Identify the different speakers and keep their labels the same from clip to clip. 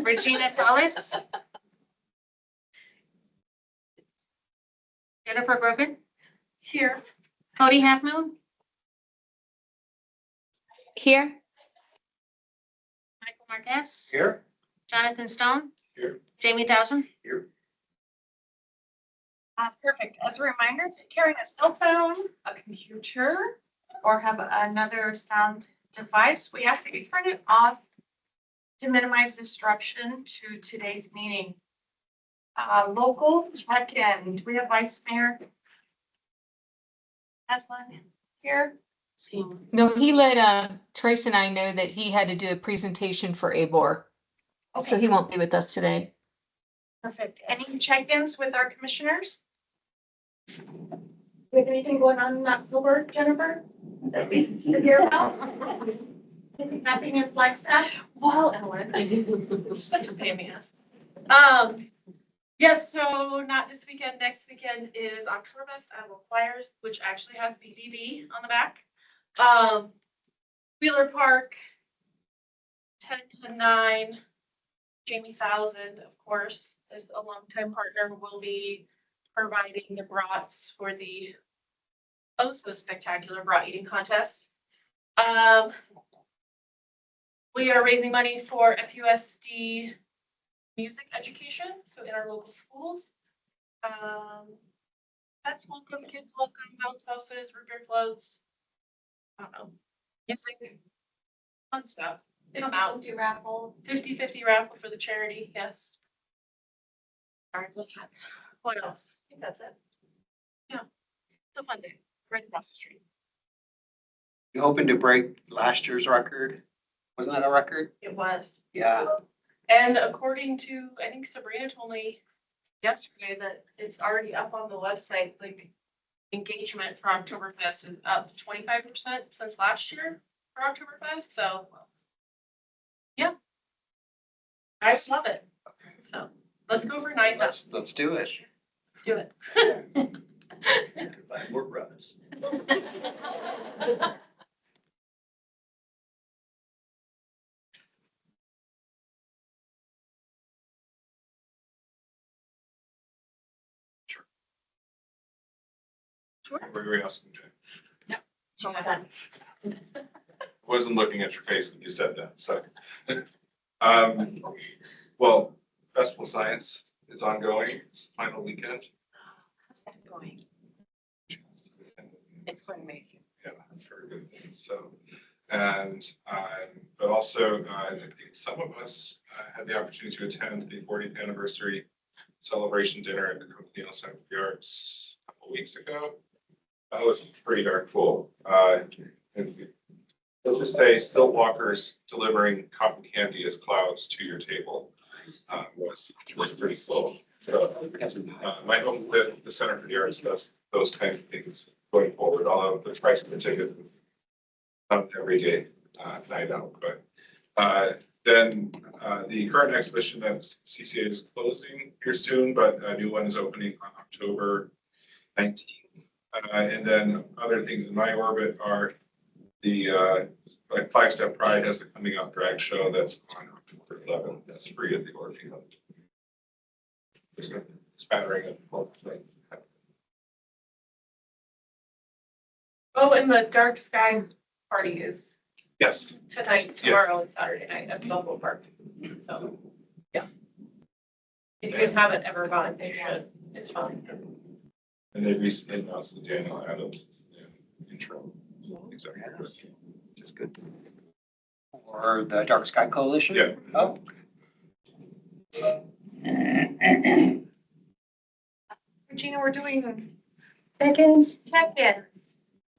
Speaker 1: Regina Salas. Jennifer Brogan.
Speaker 2: Here.
Speaker 1: Cody Half Moon.
Speaker 3: Here.
Speaker 1: Michael Marquez.
Speaker 4: Here.
Speaker 1: Jonathan Stone.
Speaker 4: Here.
Speaker 1: Jamie Towson.
Speaker 4: Here.
Speaker 2: Perfect. As a reminder, if you're carrying a cell phone, a computer, or have another sound device, we ask that you turn it off to minimize disruption to today's meeting. Local check-in. Do we have Vice Mayor Aslan here?
Speaker 3: No, he let Trace and I know that he had to do a presentation for ABOR, so he won't be with us today.
Speaker 2: Perfect. Any check-ins with our commissioners? Do we have anything going on in October, Jennifer, that we should hear about? Anything happening in Flagstaff?
Speaker 5: Well, Ellen, such a pain in the ass. Yes, so not this weekend. Next weekend is Oktoberfest at Little Flyers, which actually has BBB on the back. Wheeler Park, 10 to 9. Jamie Thousand, of course, is a longtime partner, will be providing the brats for the oh so spectacular brat eating contest. We are raising money for FUSD music education, so in our local schools. Pets welcome, kids welcome, bounce houses, root beer floats. I don't know, music, fun stuff. Come out.
Speaker 2: 50 raffle.
Speaker 5: 50-50 raffle for the charity, yes. All right, look at what else? I think that's it. Yeah, it's a fun day, right across the street.
Speaker 4: You hoping to break last year's record? Wasn't that a record?
Speaker 5: It was.
Speaker 4: Yeah.
Speaker 5: And according to, I think Sabrina told me yesterday that it's already up on the website, like engagement for Oktoberfest is up 25% since last year for Oktoberfest, so. Yeah. I just love it. So let's go for 9.
Speaker 4: Let's do it.
Speaker 5: Let's do it.
Speaker 4: Buy more brothers.
Speaker 5: Sure.
Speaker 6: What were you asking, Jay?
Speaker 5: So fun.
Speaker 6: Wasn't looking at your face when you said that, so. Well, Festival Science is ongoing, it's the final weekend.
Speaker 2: How's that going? It's going amazing.
Speaker 6: Yeah, that's very good things, so. And, but also, I think some of us had the opportunity to attend the 40th anniversary celebration dinner at the Coconino Center for the Arts a couple weeks ago. That was pretty darn cool. They'll just say still walkers delivering cotton candy as clouds to your table. Was pretty cool. So, my hope that the Center for the Arts does those kinds of things going forward, although the price of the ticket not every day night out, but then the current exhibition at CCA is closing here soon, but a new one is opening on October 19th. And then other things in my orbit are the like Flagstaff Pride has the coming out drag show that's on October 11th. That's free at the Orpheum. There's a spattering of folks.
Speaker 5: Oh, and the dark sky party is
Speaker 6: Yes.
Speaker 5: tonight, tomorrow, and Saturday night at Bumble Park. So, yeah. If you guys haven't ever gone, you should. It's fun.
Speaker 6: And they recently announced the Daniel Adams intro. Executive.
Speaker 4: Which is good. Or the Dark Sky Coalition?
Speaker 6: Yeah.
Speaker 4: Oh.
Speaker 2: Regina, we're doing
Speaker 7: Check-ins.
Speaker 2: check-ins.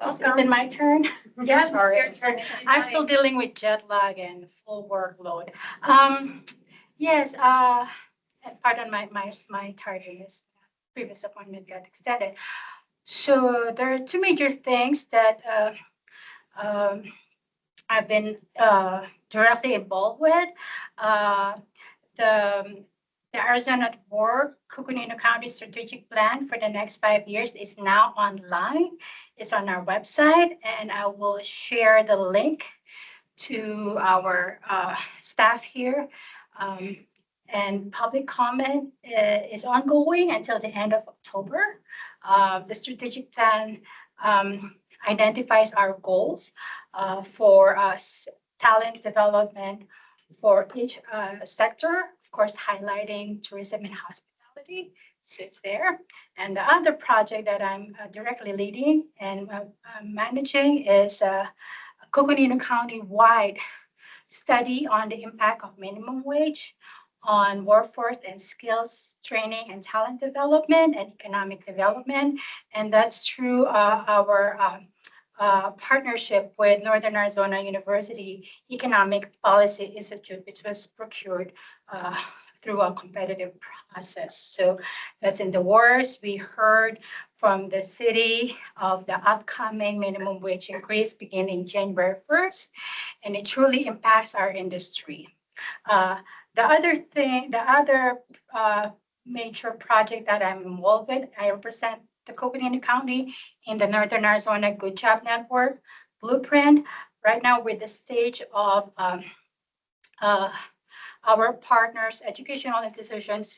Speaker 7: Is it my turn?
Speaker 2: Yes,
Speaker 7: Sorry.
Speaker 2: your turn.
Speaker 7: I'm still dealing with jet lag and full workload. Yes, pardon my tardiness. Previous appointment got extended. So there are two major things that I've been directly involved with. The Arizona at Work Coconino County Strategic Plan for the next 5 years is now online. It's on our website, and I will share the link to our staff here. and public comment is ongoing until the end of October. The strategic plan identifies our goals for talent development for each sector, of course, highlighting tourism and hospitality. So it's there. And the other project that I'm directly leading and managing is a Coconino County-wide study on the impact of minimum wage on workforce and skills training and talent development and economic development. And that's through our partnership with Northern Arizona University Economic Policy Institute, which was procured through a competitive process. So that's in the works. We heard from the city of the upcoming minimum wage increase beginning January 1st, and it truly impacts our industry. The other major project that I'm involved with, I represent the Coconino County in the Northern Arizona Good Job Network Blueprint. Right now, we're at the stage of our partners, educational institutions,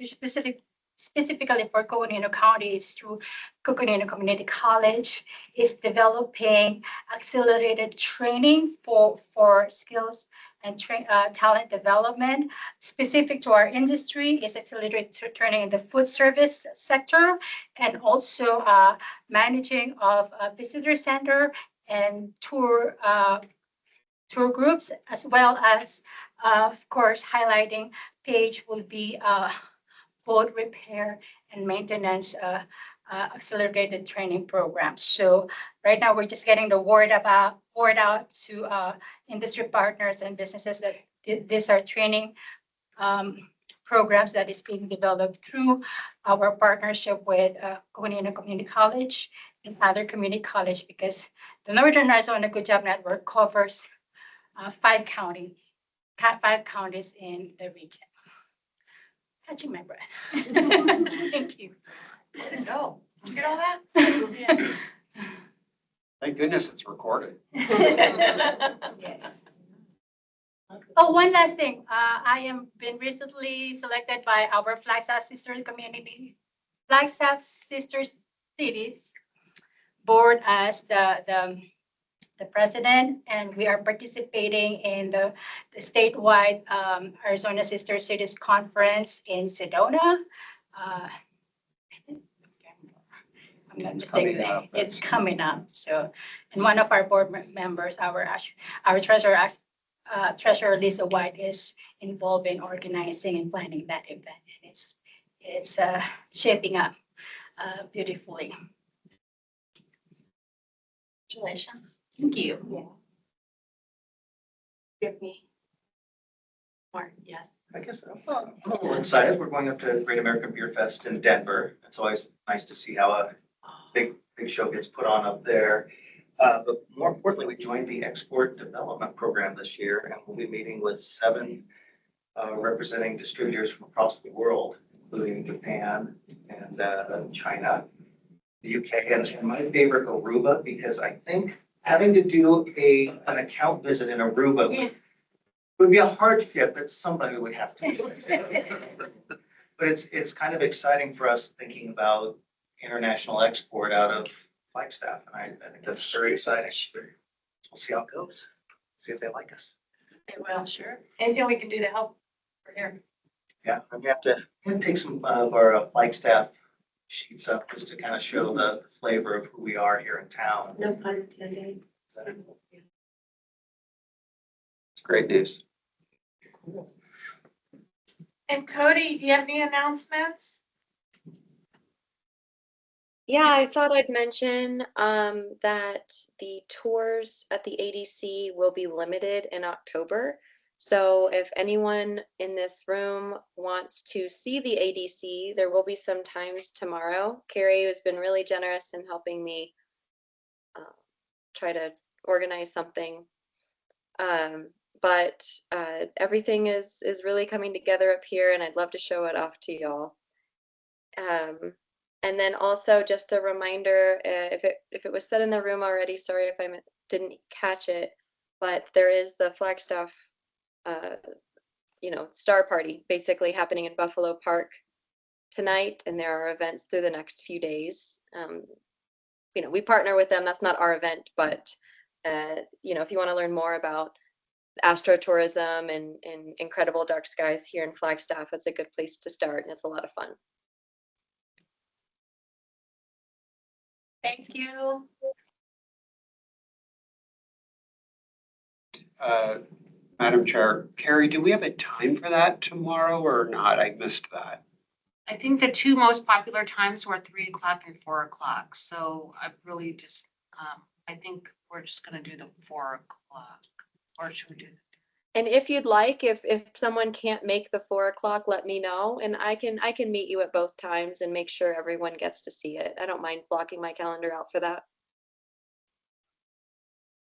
Speaker 7: specifically for Coconino County is through Coconino Community College, is developing accelerated training for skills and talent development. Specific to our industry is accelerated training in the food service sector, and also managing of a visitor center and tour groups, as well as, of course, highlighting page will be boat repair and maintenance accelerated training programs. So right now we're just getting the word out to industry partners and businesses that these are training programs that is being developed through our partnership with Coconino Community College and other community college, because the Northern Arizona Good Job Network covers 5 counties in the region. Catching my breath. Thank you.
Speaker 2: So, you get all that?
Speaker 4: Thank goodness it's recorded.
Speaker 7: Oh, one last thing. I am been recently selected by our Flagstaff Sister Cities board as the president, and we are participating in the statewide Arizona Sister Cities Conference in Sedona. I think November. I'm not
Speaker 4: It's coming
Speaker 7: mistaken.
Speaker 4: up.
Speaker 7: It's coming up. So, and one of our board members, our treasurer Lisa White, is involved in organizing and planning that event, and it's shaping up beautifully.
Speaker 2: Congratulations.
Speaker 7: Thank you.
Speaker 2: Give me. Mark, yes.
Speaker 8: I guess I'm a little excited. We're going up to Great American Beer Fest in Denver. It's always nice to see how a big show gets put on up there. But more importantly, we joined the Export Development Program this year, and we'll be meeting with 7 representing distributors from across the world, including Japan and China, the UK, and my favorite, Aruba, because I think having to do an account visit in Aruba would be a hardship that somebody would have to do. But it's kind of exciting for us thinking about international export out of Flagstaff, and I think that's very exciting. So we'll see how it goes, see if they like us.
Speaker 2: Well, sure. Anything we can do to help? We're here.
Speaker 8: Yeah, I'm gonna have to take some of our Flagstaff sheets up just to kind of show the flavor of who we are here in town.
Speaker 2: No pun intended.
Speaker 4: It's great news.
Speaker 2: And Cody, do you have any announcements?
Speaker 9: Yeah, I thought I'd mention that the tours at the ADC will be limited in October. So if anyone in this room wants to see the ADC, there will be some times tomorrow. Carrie has been really generous in helping me try to organize something. But everything is really coming together up here, and I'd love to show it off to y'all. And then also just a reminder, if it was said in the room already, sorry if I didn't catch it, but there is the Flagstaff star party basically happening in Buffalo Park tonight, and there are events through the next few days. We partner with them. That's not our event, but if you want to learn more about astrotourism and incredible dark skies here in Flagstaff, it's a good place to start, and it's a lot of fun.
Speaker 2: Thank you.
Speaker 4: Madam Chair, Carrie, do we have a time for that tomorrow or not? I missed that.
Speaker 1: I think the two most popular times were 3 o'clock and 4 o'clock. So I really just, I think we're just gonna do the 4 o'clock. Or should we do?
Speaker 9: And if you'd like, if someone can't make the 4 o'clock, let me know, and I can meet you at both times and make sure everyone gets to see it. I don't mind blocking my calendar out for that.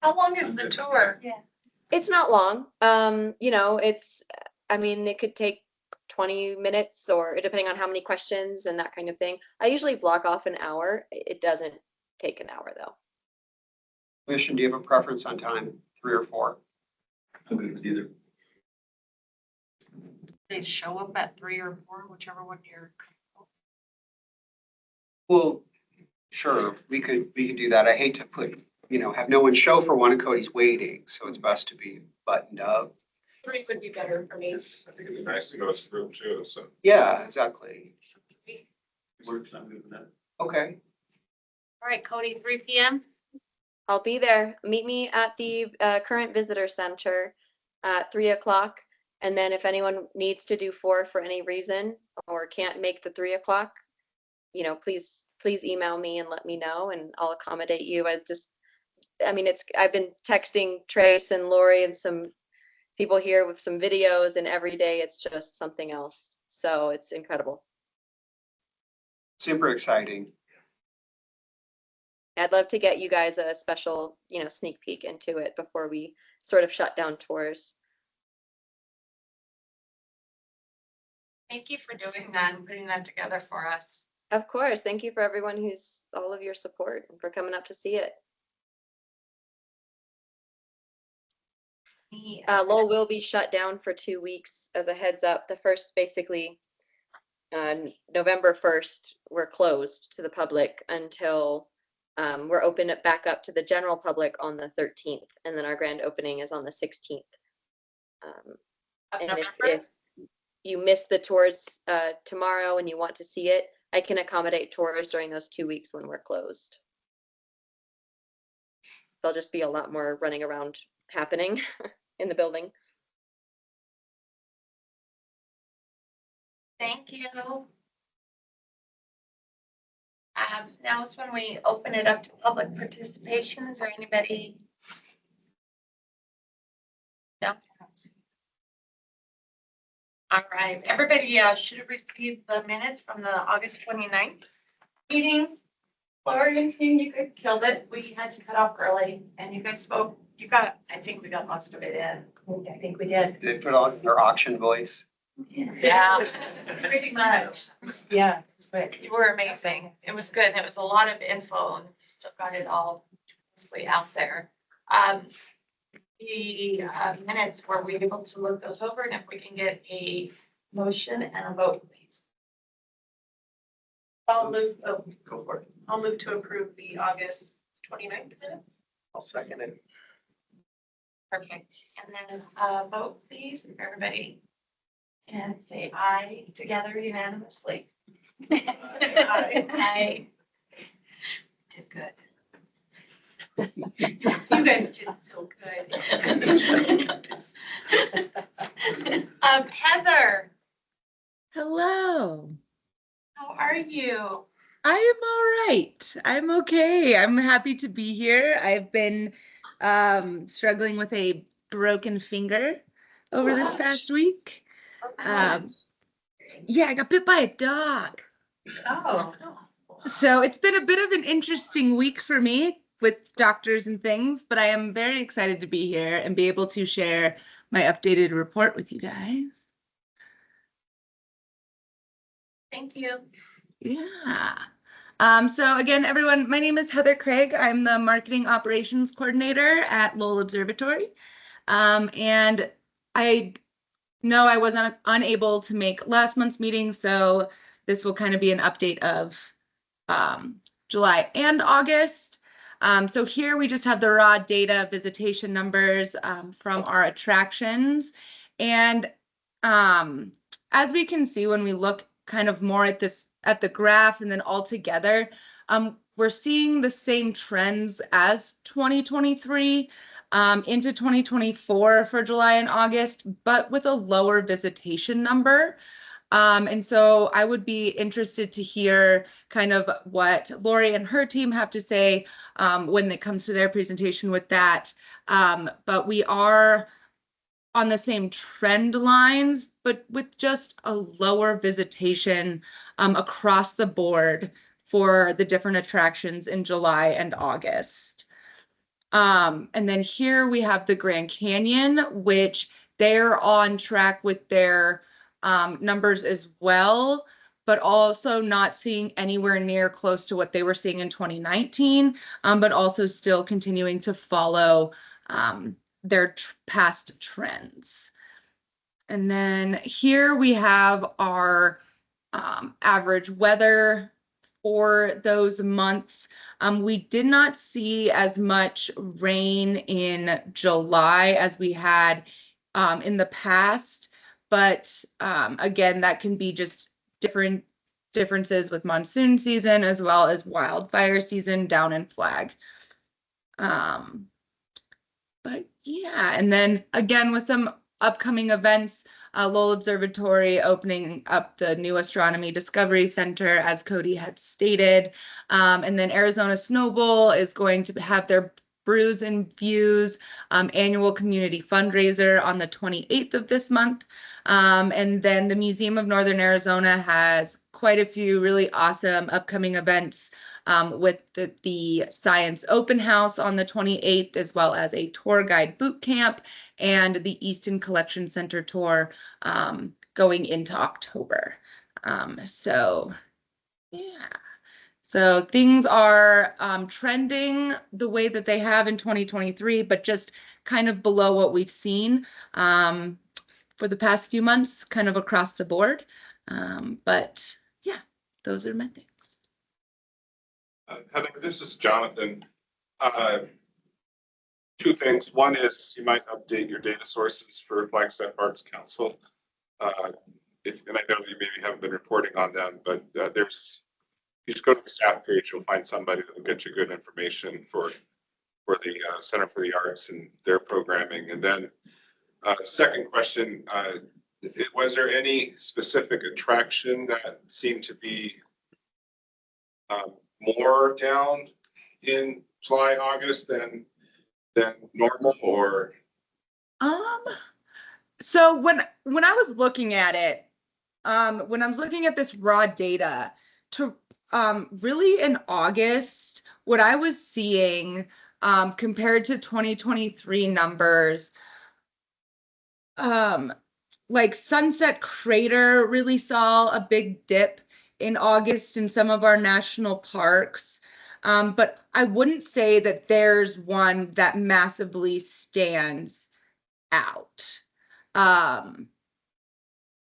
Speaker 2: How long is the tour?
Speaker 7: Yeah.
Speaker 9: It's not long. It could take 20 minutes or depending on how many questions and that kind of thing. I usually block off an hour. It doesn't take an hour though.
Speaker 4: Commission, do you have a preference on time, 3 or 4?
Speaker 8: I'm good with either.
Speaker 1: They show up at 3 or 4, whichever one you're comfortable.
Speaker 4: Well, sure, we could do that. I hate to have no one show for one and Cody's waiting, so it's best to be buttoned up.
Speaker 5: 3 would be better for me.
Speaker 6: I think it'd be nice to go as a group too, so.
Speaker 4: Yeah, exactly.
Speaker 1: So 3.
Speaker 8: Works, I'm good with that.
Speaker 4: Okay.
Speaker 1: All right, Cody, 3 p.m.
Speaker 9: I'll be there. Meet me at the current visitor center at 3 o'clock. And then if anyone needs to do 4 for any reason or can't make the 3 o'clock, please email me and let me know and I'll accommodate you. I've been texting Trace and Lori and some people here with some videos, and every day it's just something else. So it's incredible.
Speaker 4: Super exciting.
Speaker 9: I'd love to get you guys a special, sneak peek into it before we sort of shut down tours.
Speaker 2: Thank you for doing that and putting that together for us.
Speaker 9: Of course. Thank you for all of your support and for coming up to see it. Lowell will be shut down for 2 weeks as a heads up. The first, basically, November 1st, we're closed to the public until we're open it back up to the general public on the 13th. And then our grand opening is on the 16th. And if you miss the tours tomorrow and you want to see it, I can accommodate tours during those 2 weeks when we're closed. There'll just be a lot more running around happening in the building.
Speaker 2: Thank you. Now is when we open it up to public participation. Is there anybody? No. All right, everybody should have received the minutes from the August 29th meeting. Lori and team, you guys killed it. We had to cut off early and you guys spoke. I think we got most of it in. I think we did.
Speaker 4: Did they put on their auction voice?
Speaker 2: Yeah, pretty much.
Speaker 5: Yeah, it's good.
Speaker 2: You were amazing. It was good. And it was a lot of info and you still got it all mostly out there. The minutes, were we able to look those over, and if we can get a motion and a vote, please.
Speaker 5: I'll move
Speaker 8: Go for it.
Speaker 5: to approve the August 29th minutes.
Speaker 8: I'll second it.
Speaker 2: Perfect. And then vote, please, if everybody can say aye together unanimously. Aye. Did good.
Speaker 5: You guys did so good.
Speaker 2: Heather,
Speaker 10: Hello.
Speaker 2: how are you?
Speaker 10: I am all right. I'm okay. I'm happy to be here. I've been struggling with a broken finger over this past week. Yeah, I got bit by a dog.
Speaker 2: Oh.
Speaker 10: So it's been a bit of an interesting week for me with doctors and things, but I am very excited to be here and be able to share my updated report with you guys.
Speaker 2: Thank you.
Speaker 10: Yeah. So again, everyone, my name is Heather Craig. I'm the Marketing Operations Coordinator at Lowell Observatory. And I no, I wasn't unable to make last month's meeting, so this will kind of be an update of July and August. So here we just have the raw data visitation numbers from our attractions. And as we can see, when we look kind of more at the graph and then all together, we're seeing the same trends as 2023 into 2024 for July and August, but with a lower visitation number. And so I would be interested to hear kind of what Lori and her team have to say when it comes to their presentation with that. But we are on the same trend lines, but with just a lower visitation across the board for the different attractions in July and August. And then here we have the Grand Canyon, which they're on track with their numbers as well, but also not seeing anywhere near close to what they were seeing in 2019, but also still continuing to follow their past trends. And then here we have our average weather for those months. We did not see as much rain in July as we had in the past, but again, that can be just differences with monsoon season as well as wildfire season down in Flag. But yeah, and then again with some upcoming events, Lowell Observatory opening up the new Astronomy Discovery Center, as Cody had stated. And then Arizona Snow Bowl is going to have their Brews and Views annual community fundraiser on the 28th of this month. And then the Museum of Northern Arizona has quite a few really awesome upcoming events with the Science Open House on the 28th, as well as a tour guide boot camp and the Easton Collection Center tour going into October. So yeah. So things are trending the way that they have in 2023, but just kind of below what we've seen for the past few months, kind of across the board. But yeah, those are my things.
Speaker 6: Heather, this is Jonathan. Two things. One is you might update your data sources for Flagstaff Arts Council. And I know that you maybe haven't been reporting on them, but you just go to the staff page, you'll find somebody that will get you good information for the Center for the Arts and their programming. And then second question, was there any specific attraction that seemed to be more down in July, August than normal, or?
Speaker 10: So when I was looking at it, when I was looking at this raw data, to really in August, what I was seeing compared to 2023 numbers, like Sunset Crater really saw a big dip in August in some of our national parks. But I wouldn't say that there's one that massively stands out.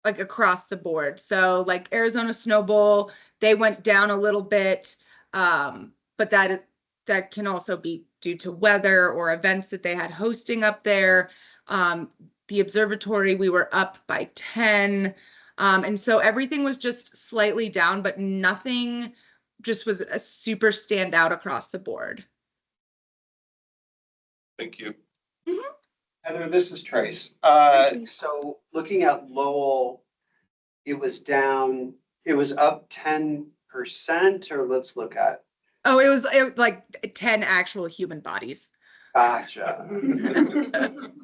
Speaker 10: Like across the board. So like Arizona Snow Bowl, they went down a little bit, but that can also be due to weather or events that they had hosting up there. The observatory, we were up by 10. And so everything was just slightly down, but nothing just was a super standout across the board.
Speaker 6: Thank you.
Speaker 10: Mm-hmm.
Speaker 4: Heather, this is Trace. So looking at Lowell, it was up 10%, or let's look at.
Speaker 10: Oh, it was like 10 actual human bodies.
Speaker 4: Gotcha.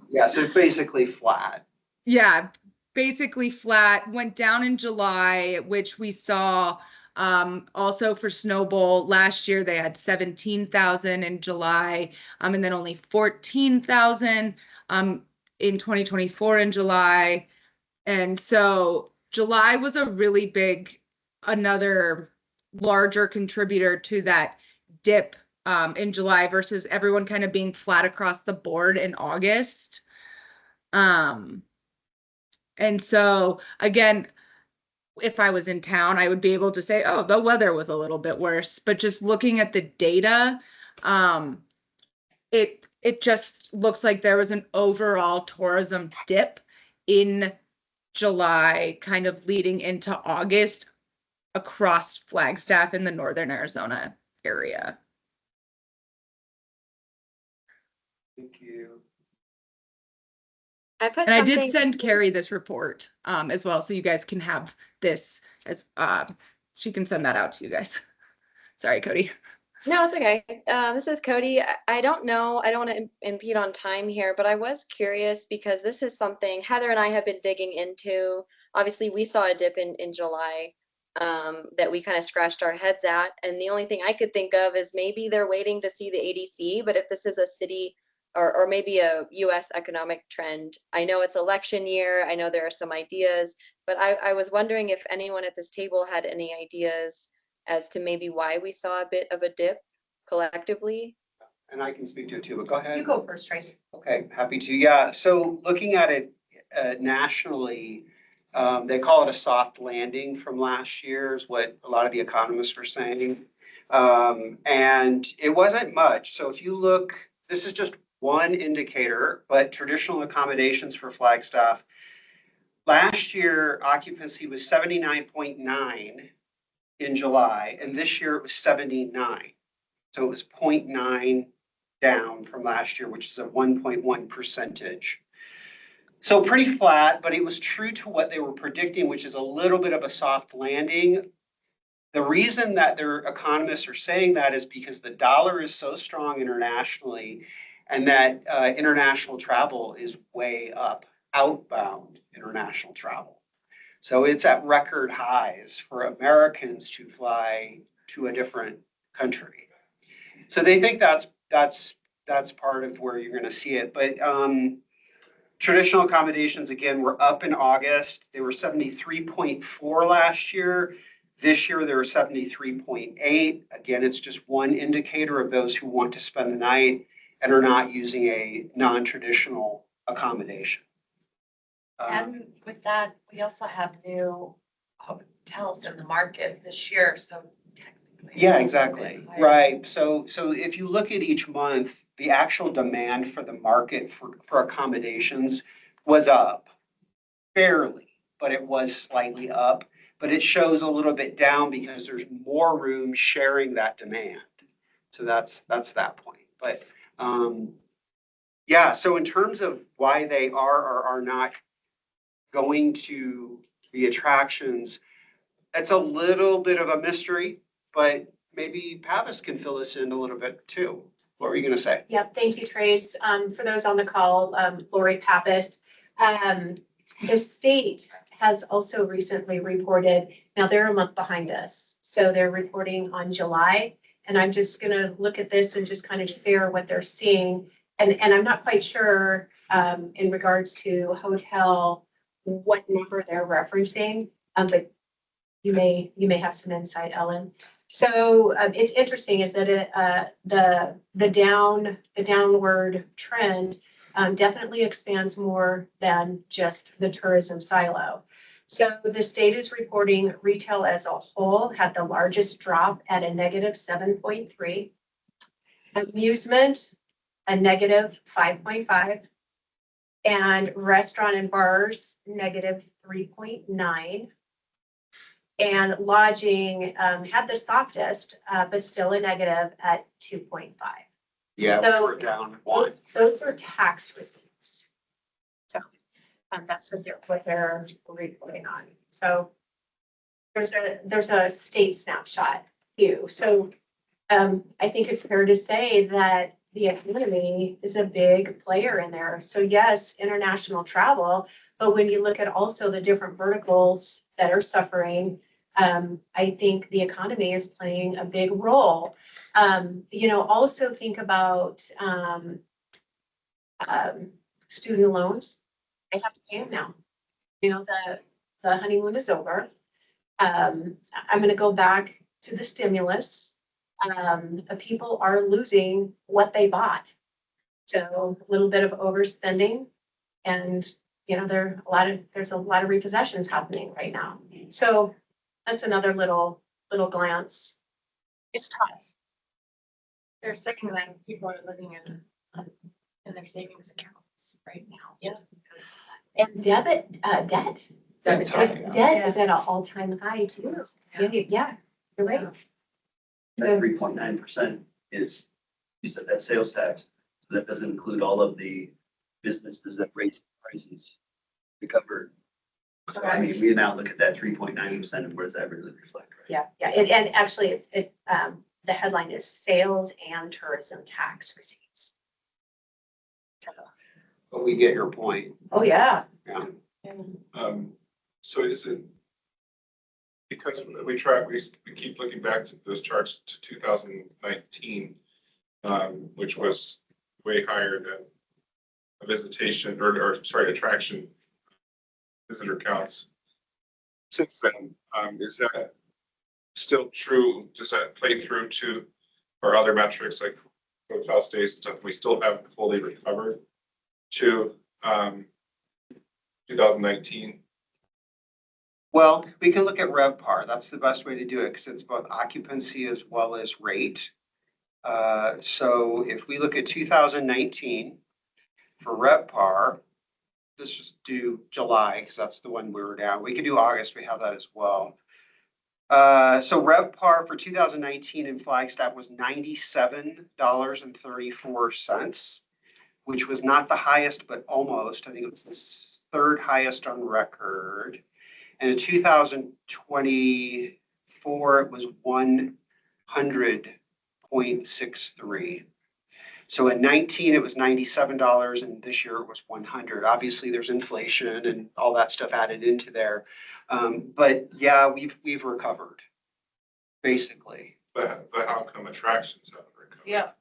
Speaker 4: Yeah, so basically flat.
Speaker 10: Yeah, basically flat. Went down in July, which we saw also for Snow Bowl. Last year they had 17,000 in July, and then only 14,000 in 2024 in July. And so July was a really big, another larger contributor to that dip in July versus everyone kind of being flat across the board in August. And And so again, if I was in town, I would be able to say, oh, the weather was a little bit worse. But just looking at the data, it just looks like there was an overall tourism dip in July, kind of leading into August across Flagstaff in the northern Arizona area.
Speaker 4: Thank you.
Speaker 9: I put
Speaker 10: And I did
Speaker 9: something,
Speaker 10: send Carrie this report as well, so you guys can have this as she can send that out to you guys. Sorry, Cody.
Speaker 9: no, it's okay. This is Cody. I don't know, I don't want to impede on time here, but I was curious because this is something Heather and I have been digging into. Obviously, we saw a dip in July that we kind of scratched our heads at. And the only thing I could think of is maybe they're waiting to see the ADC, but if this is a city or maybe a US economic trend, I know it's election year. I know there are some ideas, but I was wondering if anyone at this table had any ideas as to maybe why we saw a bit of a dip collectively.
Speaker 4: And I can speak to it too, but go ahead.
Speaker 2: You go first, Tracy.
Speaker 4: Okay, happy to. Yeah, so looking at it nationally, they call it a soft landing from last year is what a lot of the economists were saying. And it wasn't much. So if you look, this is just one indicator, but traditional accommodations for Flagstaff. Last year, occupancy was 79.9 in July, and this year it was 79. So it was 0.9 down from last year, which is a 1.1 percentage. So pretty flat, but it was true to what they were predicting, which is a little bit of a soft landing. The reason that their economists are saying that is because the dollar is so strong internationally, and that international travel is way up, outbound international travel. So it's at record highs for Americans to fly to a different country. So they think that's part of where you're going to see it. But traditional accommodations, again, were up in August. They were 73.4 last year. This year, they were 73.8. Again, it's just one indicator of those who want to spend the night and are not using a non-traditional accommodation.
Speaker 2: And with that, we also have new hotels in the market this year, so technically.
Speaker 4: Yeah, exactly. Right. So if you look at each month, the actual demand for the market for accommodations was up barely, but it was slightly up. But it shows a little bit down because there's more room sharing that demand. So that's that point. But yeah, so in terms of why they are or are not going to the attractions, it's a little bit of a mystery, but maybe Pavis can fill us in a little bit too. What were you going to say?
Speaker 11: Yep, thank you, Trace. For those on the call, Lori Pappas. The state has also recently reported, now they're a month behind us, so they're reporting on July. And I'm just gonna look at this and just kind of share what they're seeing. And I'm not quite sure in regards to hotel, what number they're referencing, but you may have some insight, Ellen. So it's interesting is that the downward trend definitely expands more than just the tourism silo. So the state is reporting retail as a whole had the largest drop at a negative 7.3. Amusement, a negative 5.5. And restaurant and bars, negative 3.9. And lodging had the softest, but still a negative at 2.5.
Speaker 4: Yeah,
Speaker 11: So-
Speaker 4: we're down one.
Speaker 11: Those are tax receipts. So that's what they're reporting on. So there's a state snapshot view. So I think it's fair to say that the economy is a big player in there. So yes, international travel, but when you look at also the different verticals that are suffering, I think the economy is playing a big role. Also think about student loans. They have to pay them now. The honeymoon is over. I'm going to go back to the stimulus. People are losing what they bought. So a little bit of overspending and, you know, there's a lot of repossessions happening right now. So that's another little glance. It's tough.
Speaker 2: They're saying that people are living in their savings accounts right now.
Speaker 11: Yes.
Speaker 2: Because
Speaker 11: And debt.
Speaker 8: That's high, yeah.
Speaker 11: Debt is at an all-time high too. Yeah, you're right.
Speaker 8: That 3.9% is, you said that sales tax. So that doesn't include all of the businesses that raise prices to cover. So I mean, we now look at that 3.9% and where does that really reflect, right?
Speaker 11: Yeah, and actually the headline is sales and tourism tax receipts. So,
Speaker 4: But we get your point.
Speaker 11: oh, yeah.
Speaker 4: Yeah.
Speaker 6: So is it, because we keep looking back to those charts to 2019, which was way higher than a visitation or sorry, attraction visitor counts. Since then, is that still true? Does that play through to our other metrics like hotel stays and stuff? We still haven't fully recovered to 2019.
Speaker 4: Well, we can look at RevPAR. That's the best way to do it because it's both occupancy as well as rate. So if we look at 2019 for RevPAR, let's just do July because that's the one we were down. We could do August. We have that as well. So RevPAR for 2019 in Flagstaff was $97.34, which was not the highest, but almost. I think it was the third highest on record. And in 2024, it was 100.63. So in 19, it was $97, and this year it was 100. Obviously, there's inflation and all that stuff added into there. But yeah, we've recovered, basically.
Speaker 6: But how come attractions haven't recovered?
Speaker 5: Yeah.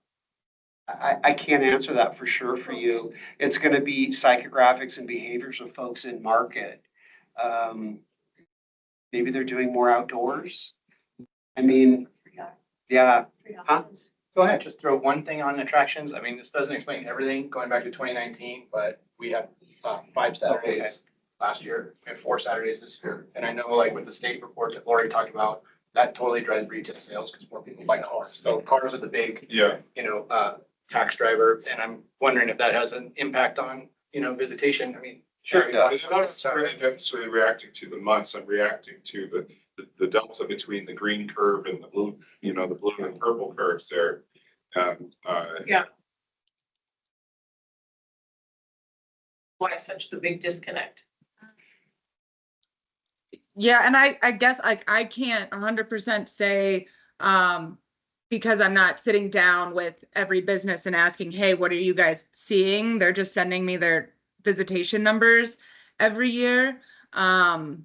Speaker 4: I can't answer that for sure for you. It's going to be psychographics and behaviors of folks in market. Maybe they're doing more outdoors. I mean, yeah. Huh? Go ahead.
Speaker 12: Just throw one thing on attractions. I mean, this doesn't explain everything going back to 2019, but we had 5 Saturdays last year. We had 4 Saturdays this year. And I know like with the state report that Lori talked about, that totally drives retail sales because more people buy cars. So cars are the big,
Speaker 6: Yeah.
Speaker 12: tax driver. And I'm wondering if that has an impact on, visitation. I mean,
Speaker 4: Sure it does.
Speaker 6: It's not necessarily reacting to the months. I'm reacting to the delta between the green curve and the blue, the blue and purple curves there.
Speaker 5: Why such the big disconnect?
Speaker 10: Yeah, and I guess I can't 100% say, because I'm not sitting down with every business and asking, hey, what are you guys seeing? They're just sending me their visitation numbers every year. But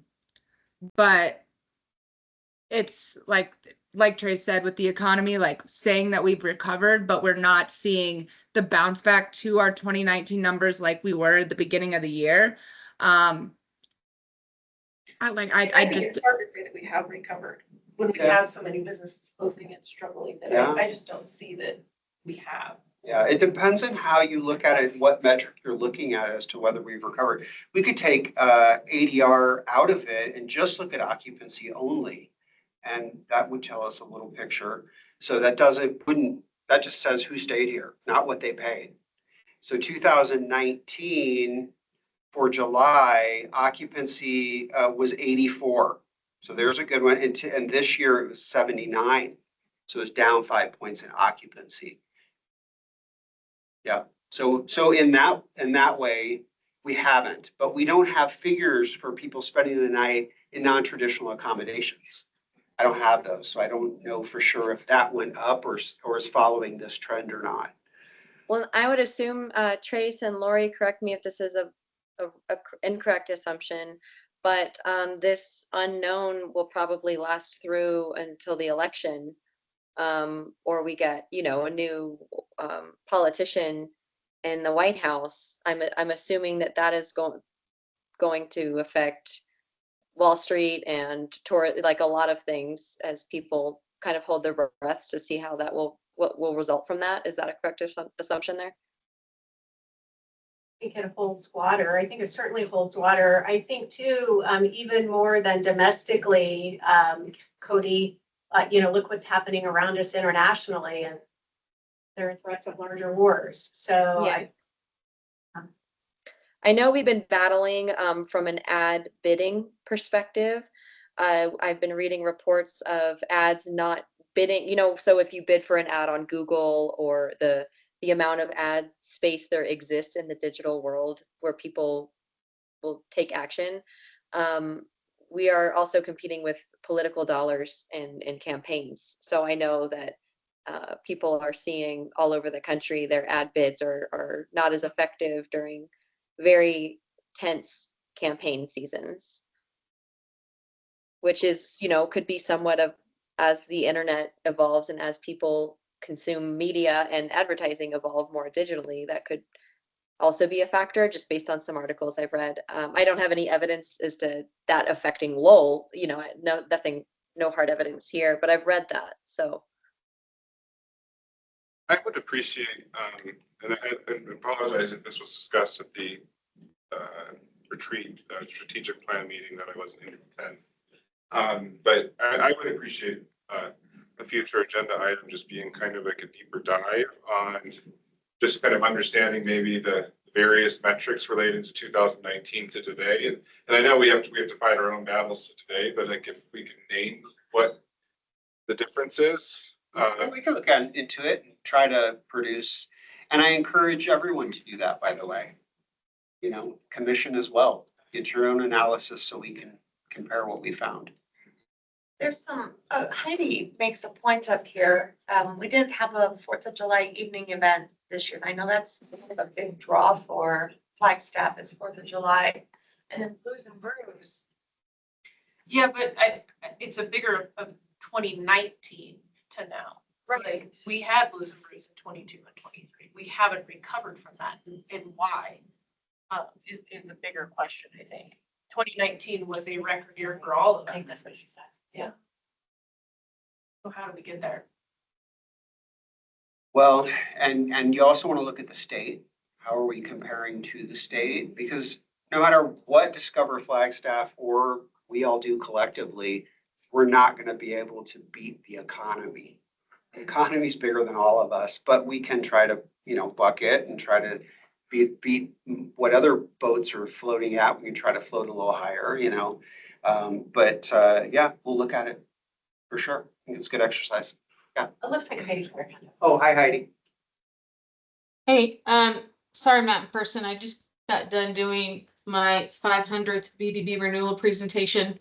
Speaker 10: it's like Trey said, with the economy, like saying that we've recovered, but we're not seeing the bounce back to our 2019 numbers like we were at the beginning of the year.
Speaker 5: I think
Speaker 10: just
Speaker 5: it's hard to say that we have recovered when we
Speaker 4: Yeah.
Speaker 5: have so many businesses closing and struggling that
Speaker 4: Yeah.
Speaker 5: I just don't see that we have.
Speaker 4: Yeah, it depends on how you look at it, what metric you're looking at as to whether we've recovered. We could take ADR out of it and just look at occupancy only. And that would tell us a little picture. So that that just says who stayed here, not what they paid. So 2019 for July, occupancy was 84. So there's a good one. And this year it was 79. So it's down 5 points in occupancy. Yeah, so in that way, we haven't, but we don't have figures for people spending the night in non-traditional accommodations. I don't have those, so I don't know for sure if that went up or is following this trend or not.
Speaker 9: Well, I would assume, Trace and Lori, correct me if this is a incorrect assumption, but this unknown will probably last through until the election, or we get, a new politician in the White House. I'm assuming that is going to affect Wall Street and like a lot of things as people kind of hold their breaths to see how what will result from that. Is that a correct assumption there?
Speaker 11: think it holds water. I think it certainly holds water. I think too, even more than domestically, Cody, look what's happening around us internationally, and there are threats of larger wars. So
Speaker 9: Yeah. I know we've been battling from an ad bidding perspective. I've been reading reports of ads not bidding, so if you bid for an ad on Google, or the amount of ad space there exists in the digital world where people will take action. We are also competing with political dollars in campaigns. So I know that people are seeing all over the country their ad bids are not as effective during very tense campaign seasons, which is, could be somewhat of, as the internet evolves and as people consume media and advertising evolve more digitally, that could also be a factor, just based on some articles I've read. I don't have any evidence as to that affecting Lowell, no hard evidence here, but I've read that, so.
Speaker 6: I would appreciate, and I apologize if this was discussed at the retreat, strategic plan meeting that I wasn't able to attend. But I would appreciate a future agenda item just being kind of like a deeper dive on just kind of understanding maybe the various metrics related to 2019 to today. And I know we have to fight our own battles to today, but like if we can name what the difference is.
Speaker 4: And we can look into it and try to produce, and I encourage everyone to do that, by the way. Commission as well, get your own analysis so we can compare what we found.
Speaker 2: There's some, Heidi makes a point up here. We didn't have a 4th of July evening event this year. I know that's a big draw for Flagstaff is 4th of July. And then Blues and Brews.
Speaker 5: Yeah, but it's a bigger of 2019 to now. Like, we had Blues and Brews in 22 and 23. We haven't recovered from that, and why is the bigger question, I think. 2019 was a record year for all of us.
Speaker 11: I think that's what she says.
Speaker 5: Yeah. So how do we get there?
Speaker 4: Well, and you also want to look at the state. How are we comparing to the state? Because no matter what Discover Flagstaff or we all do collectively, we're not going to be able to beat the economy. The economy is bigger than all of us, but we can try to, bucket and try to beat what other boats are floating at. We can try to float a little higher, but yeah, we'll look at it for sure. I think it's good exercise.
Speaker 2: It looks like Heidi's working.
Speaker 4: Oh, hi, Heidi.
Speaker 3: Hey, sorry, Matt in person. I just got done doing my 500th BBB renewal presentation.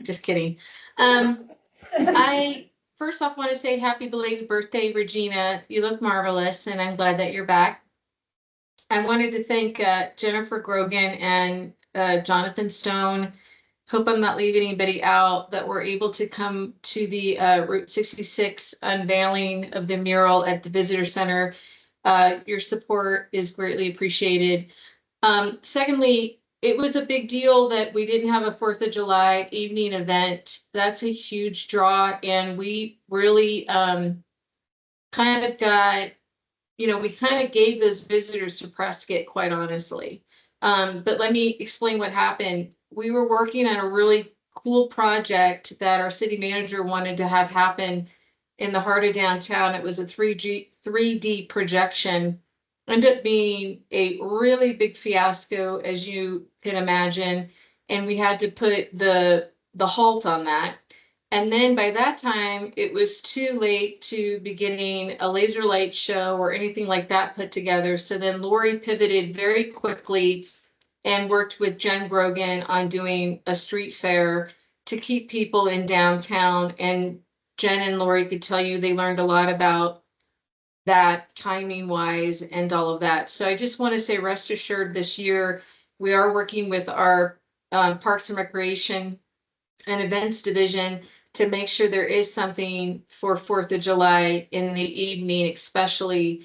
Speaker 3: Just kidding. I first off want to say happy belated birthday, Regina. You look marvelous, and I'm glad that you're back. I wanted to thank Jennifer Grogan and Jonathan Stone. Hope I'm not leaving anybody out, that we're able to come to the Route 66 unveiling of the mural at the Visitor Center. Your support is greatly appreciated. Secondly, it was a big deal that we didn't have a 4th of July evening event. That's a huge draw, and we really kind of got, we kind of gave those visitors to Prescott, quite honestly. But let me explain what happened. We were working on a really cool project that our city manager wanted to have happen in the heart of downtown. It was a 3D projection. Ended up being a really big fiasco, as you can imagine. And we had to put the halt on that. And then by that time, it was too late to be getting a laser light show or anything like that put together. So then Lori pivoted very quickly and worked with Jen Grogan on doing a street fair to keep people in downtown. And Jen and Lori could tell you they learned a lot about that timing wise and all of that. So I just want to say, rest assured, this year we are working with our Parks and Recreation and Events Division to make sure there is something for 4th of July in the evening, especially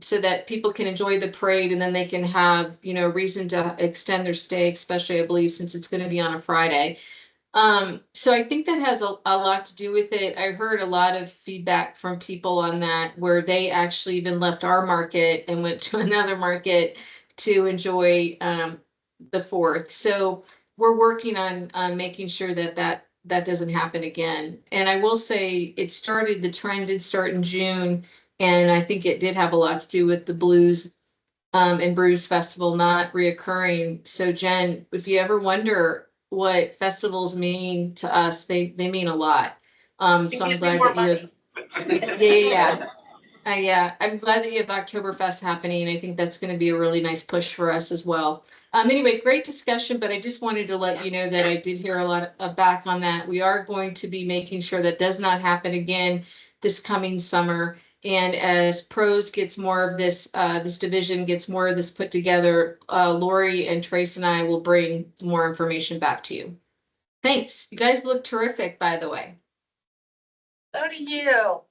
Speaker 3: so that people can enjoy the parade, and then they can have, reason to extend their stay, especially I believe since it's going to be on a Friday. So I think that has a lot to do with it. I heard a lot of feedback from people on that, where they actually even left our market and went to another market to enjoy the 4th. So we're working on making sure that that doesn't happen again. And I will say the trend did start in June, and I think it did have a lot to do with the Blues and Brews Festival not reoccurring. So Jen, if you ever wonder what festivals mean to us, they mean a lot. So I'm glad that you have, yeah, I'm glad that you have Oktoberfest happening. I think that's going to be a really nice push for us as well. Anyway, great discussion, but I just wanted to let you know that I did hear a lot back on that. We are going to be making sure that does not happen again this coming summer. And as Pros gets more of this, this division gets more of this put together, Lori and Trace and I will bring more information back to you. Thanks. You guys look terrific, by the way.
Speaker 2: So do you.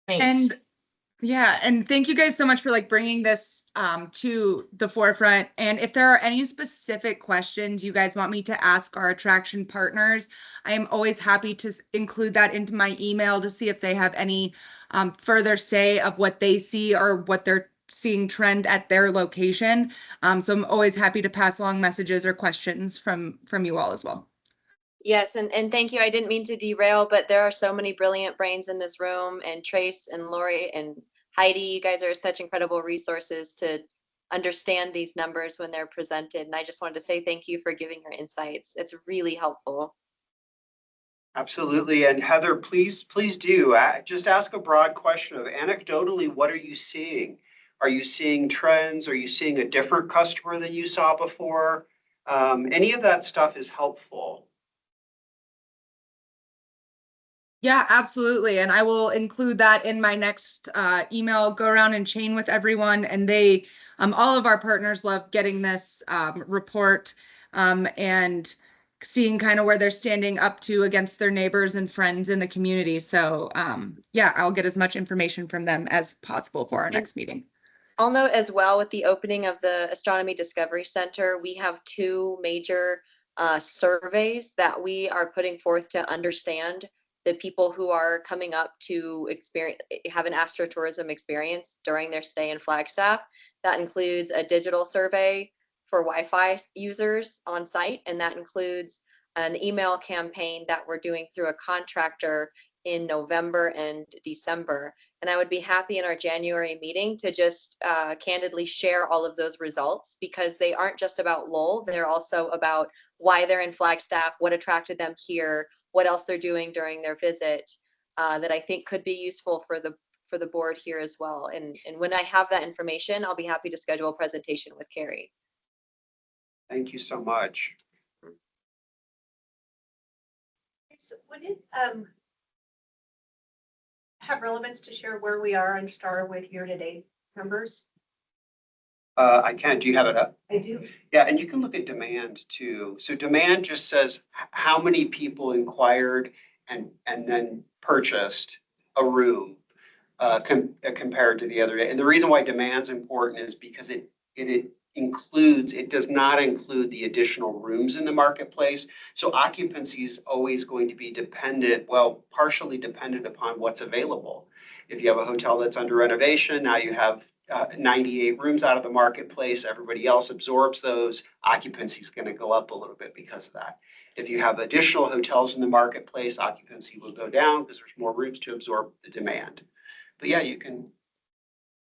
Speaker 3: Thanks.
Speaker 10: And yeah, and thank you guys so much for like bringing this to the forefront. And if there are any specific questions you guys want me to ask our attraction partners, I am always happy to include that into my email to see if they have any further say of what they see or what they're seeing trend at their location. So I'm always happy to pass along messages or questions from you all as well.
Speaker 9: Yes, and thank you. I didn't mean to derail, but there are so many brilliant brains in this room, and Trace and Lori and Heidi, you guys are such incredible resources to understand these numbers when they're presented. And I just wanted to say thank you for giving your insights. It's really helpful.
Speaker 4: Absolutely. And Heather, please do just ask a broad question of anecdotally, what are you seeing? Are you seeing trends? Are you seeing a different customer than you saw before? Any of that stuff is helpful.
Speaker 10: Yeah, absolutely. And I will include that in my next email, go around and chain with everyone. And they, all of our partners love getting this report and seeing kind of where they're standing up to against their neighbors and friends in the community. So yeah, I'll get as much information from them as possible for our next meeting.
Speaker 9: I'll note as well, with the opening of the Astronomy Discovery Center, we have 2 major surveys that we are putting forth to understand the people who are coming up to have an astrotourism experience during their stay in Flagstaff. That includes a digital survey for Wi-Fi users on site, and that includes an email campaign that we're doing through a contractor in November and December. And I would be happy in our January meeting to just candidly share all of those results, because they aren't just about Lowell, they're also about why they're in Flagstaff, what attracted them here, what else they're doing during their visit, that I think could be useful for the board here as well. And when I have that information, I'll be happy to schedule a presentation with Carrie.
Speaker 4: Thank you so much.
Speaker 11: So would it have relevance to share where we are on STAR with year-to-date numbers?
Speaker 4: I can. Do you have it up?
Speaker 11: I do.
Speaker 4: Yeah, and you can look at demand too. So demand just says how many people inquired and then purchased a room compared to the other day. And the reason why demand's important is because it does not include the additional rooms in the marketplace. So occupancy is always going to be dependent, well, partially dependent upon what's available. If you have a hotel that's under renovation, now you have 98 rooms out of the marketplace, everybody else absorbs those, occupancy is going to go up a little bit because of that. If you have additional hotels in the marketplace, occupancy will go down because there's more rooms to absorb the demand. But yeah, you can.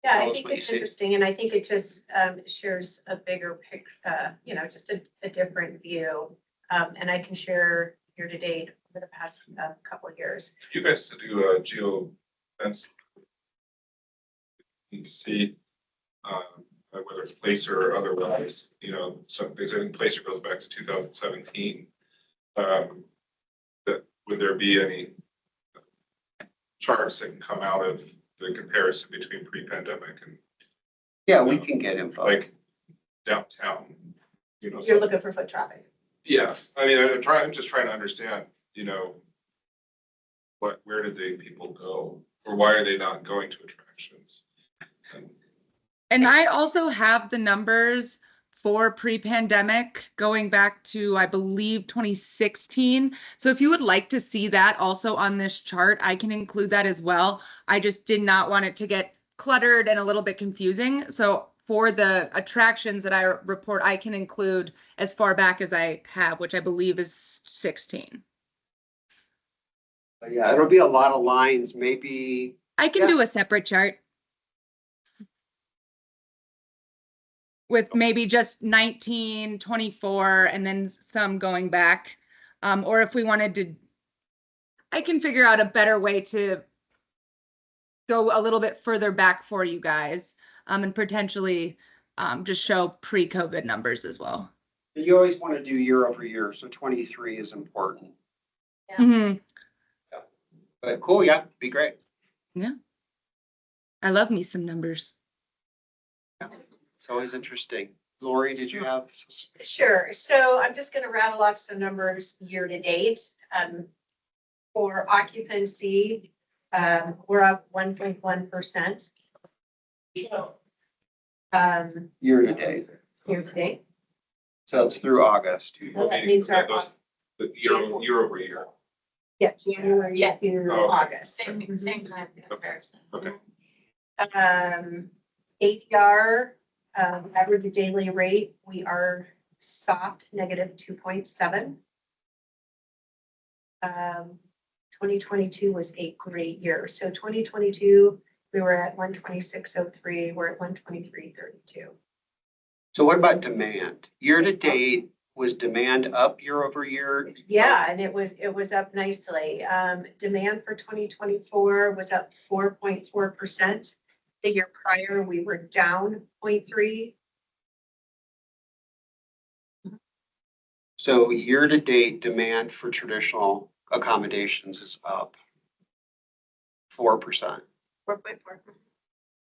Speaker 11: Yeah,
Speaker 4: Tell
Speaker 11: I
Speaker 4: us
Speaker 11: think
Speaker 4: what you
Speaker 11: it's
Speaker 4: see.
Speaker 11: interesting, and I think it just shares a bigger picture, just a different view. And I can share year-to-date over the past couple of years.
Speaker 6: You guys to do a geo fence. You can see whether it's Placer or otherwise, because I think Placer goes back to 2017. That would there be any charts that can come out of the comparison between pre-pandemic and
Speaker 4: Yeah, we can get info.
Speaker 6: like downtown?
Speaker 11: You're looking for foot traffic.
Speaker 6: Yeah, I mean, I'm just trying to understand, where did people go, or why are they not going to attractions?
Speaker 10: And I also have the numbers for pre-pandemic going back to, I believe, 2016. So if you would like to see that also on this chart, I can include that as well. I just did not want it to get cluttered and a little bit confusing. So for the attractions that I report, I can include as far back as I have, which I believe is 16.
Speaker 4: But yeah, it'll be a lot of lines, maybe.
Speaker 10: I can
Speaker 4: Yeah.
Speaker 10: do a separate chart with maybe just 19, 24, and then some going back. Or if we wanted to, I can figure out a better way to go a little bit further back for you guys, and potentially just show pre-COVID numbers as well.
Speaker 4: You always want to do year over year, so 23 is important.
Speaker 11: Yeah.
Speaker 10: Mhm.
Speaker 4: But cool, yeah, be great.
Speaker 10: I love me some numbers.
Speaker 4: It's always interesting. Lori, did you have?
Speaker 11: Sure. So I'm just going to rattle off some numbers year to date. For occupancy, we're up 1.1%.
Speaker 4: Year to date.
Speaker 11: Year to date.
Speaker 4: So it's through August.
Speaker 11: Well, that means our,
Speaker 6: The year over year.
Speaker 11: yeah, January through
Speaker 6: Oh, okay.
Speaker 11: August.
Speaker 2: Same time comparison.
Speaker 6: Okay.
Speaker 11: APR, average daily rate, we are soft, negative 2.7. 2022 was a great year. So 2022, we were at 126.03, we're at 123.32.
Speaker 4: So what about demand? Year to date, was demand up year over year?
Speaker 11: Yeah, and it was up nicely. Demand for 2024 was up 4.4%. The year prior, we were down 0.3.
Speaker 4: So year to date, demand for traditional accommodations is up 4%.
Speaker 11: 4.4.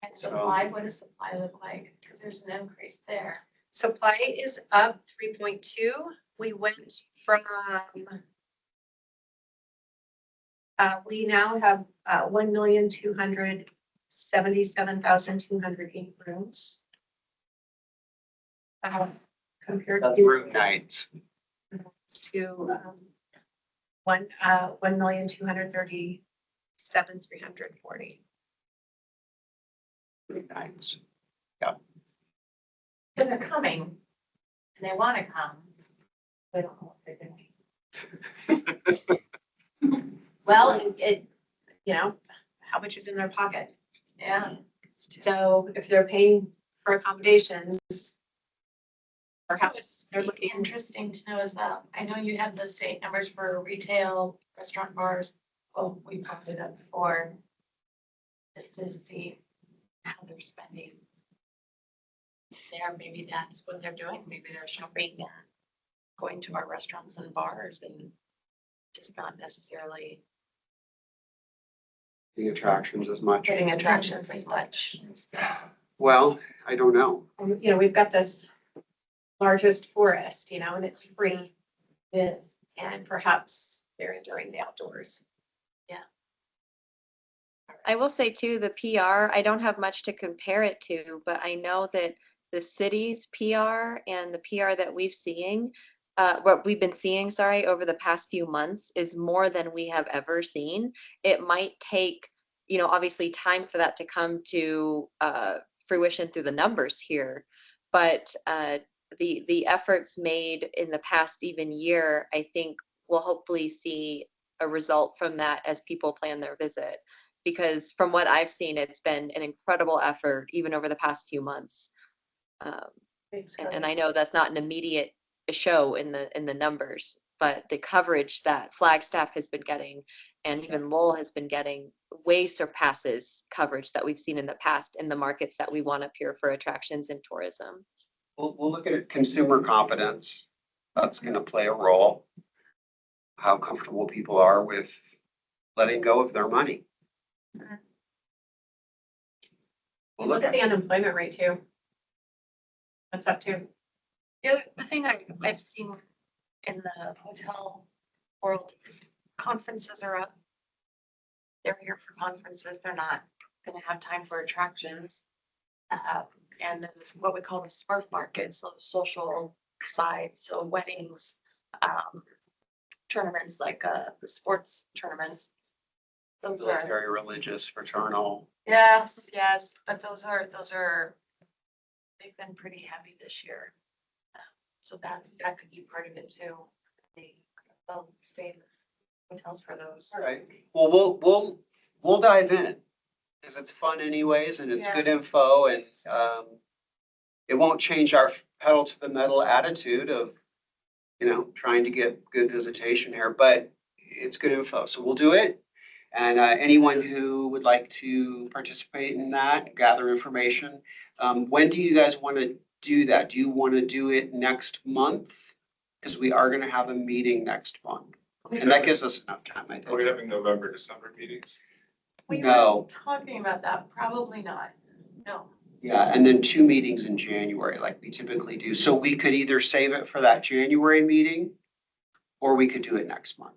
Speaker 2: And supply, what does supply look like? Because there's an increase there.
Speaker 11: Supply is up 3.2. We went from, we now have 1,277,208 rooms. Compared
Speaker 4: That's
Speaker 11: to
Speaker 4: room nights.
Speaker 11: one 1,237,340.
Speaker 4: Room nights.
Speaker 2: So they're coming and they want to come. We don't know what they're doing. Well,
Speaker 11: You know, how much is in their pocket?
Speaker 2: yeah.
Speaker 11: So if they're paying for accommodations, perhaps they're
Speaker 2: What's
Speaker 11: looking.
Speaker 2: interesting to know is that I know you have the state numbers for retail, restaurant, bars. Well, we popped it up before. Just to see how they're spending. There, maybe that's what they're doing. Maybe they're shopping, going to our restaurants and bars and just not necessarily
Speaker 4: The attractions as much.
Speaker 2: getting attractions as much.
Speaker 4: Well, I don't know.
Speaker 11: You know, we've got this largest forest, you know, and it's free.
Speaker 2: It is.
Speaker 11: And perhaps they're enjoying the outdoors.
Speaker 9: I will say too, the PR, I don't have much to compare it to, but I know that the city's PR and the PR that what we've been seeing, sorry, over the past few months is more than we have ever seen. It might take, obviously time for that to come to fruition through the numbers here, but the efforts made in the past even year, I think we'll hopefully see a result from that as people plan their visit. Because from what I've seen, it's been an incredible effort even over the past few months. And I know that's not an immediate show in the numbers, but the coverage that Flagstaff has been getting and even Lowell has been getting way surpasses coverage that we've seen in the past in the markets that we want up here for attractions and tourism.
Speaker 4: We'll look at consumer confidence. That's going to play a role. How comfortable people are with letting go of their money. We'll
Speaker 11: Look at the unemployment rate too. That's up too.
Speaker 2: The thing I've seen in the hotel world is conferences are up. They're here for conferences. They're not gonna have time for attractions. And then this, what we call the Smurf market, so the social side, so weddings, tournaments like the sports tournaments. Those are,
Speaker 4: military, religious, fraternal.
Speaker 2: yes, but those are, they've been pretty heavy this year. So that could be part of it too. They'll stay in the hotels for those.
Speaker 4: All right. Well, we'll dive in because it's fun anyways and it's good info and it won't change our pedal to the metal attitude of, trying to get good visitation here, but it's good info. So we'll do it. And anyone who would like to participate in that, gather information, when do you guys want to do that? Do you want to do it next month? Because we are going to have a meeting next month. And that gives us enough time, I
Speaker 6: Are we
Speaker 4: think.
Speaker 6: having November, December meetings?
Speaker 2: We
Speaker 4: No.
Speaker 2: were talking about that, probably not. No.
Speaker 4: Yeah, and then 2 meetings in January like we typically do. So we could either save it for that January meeting or we could do it next month.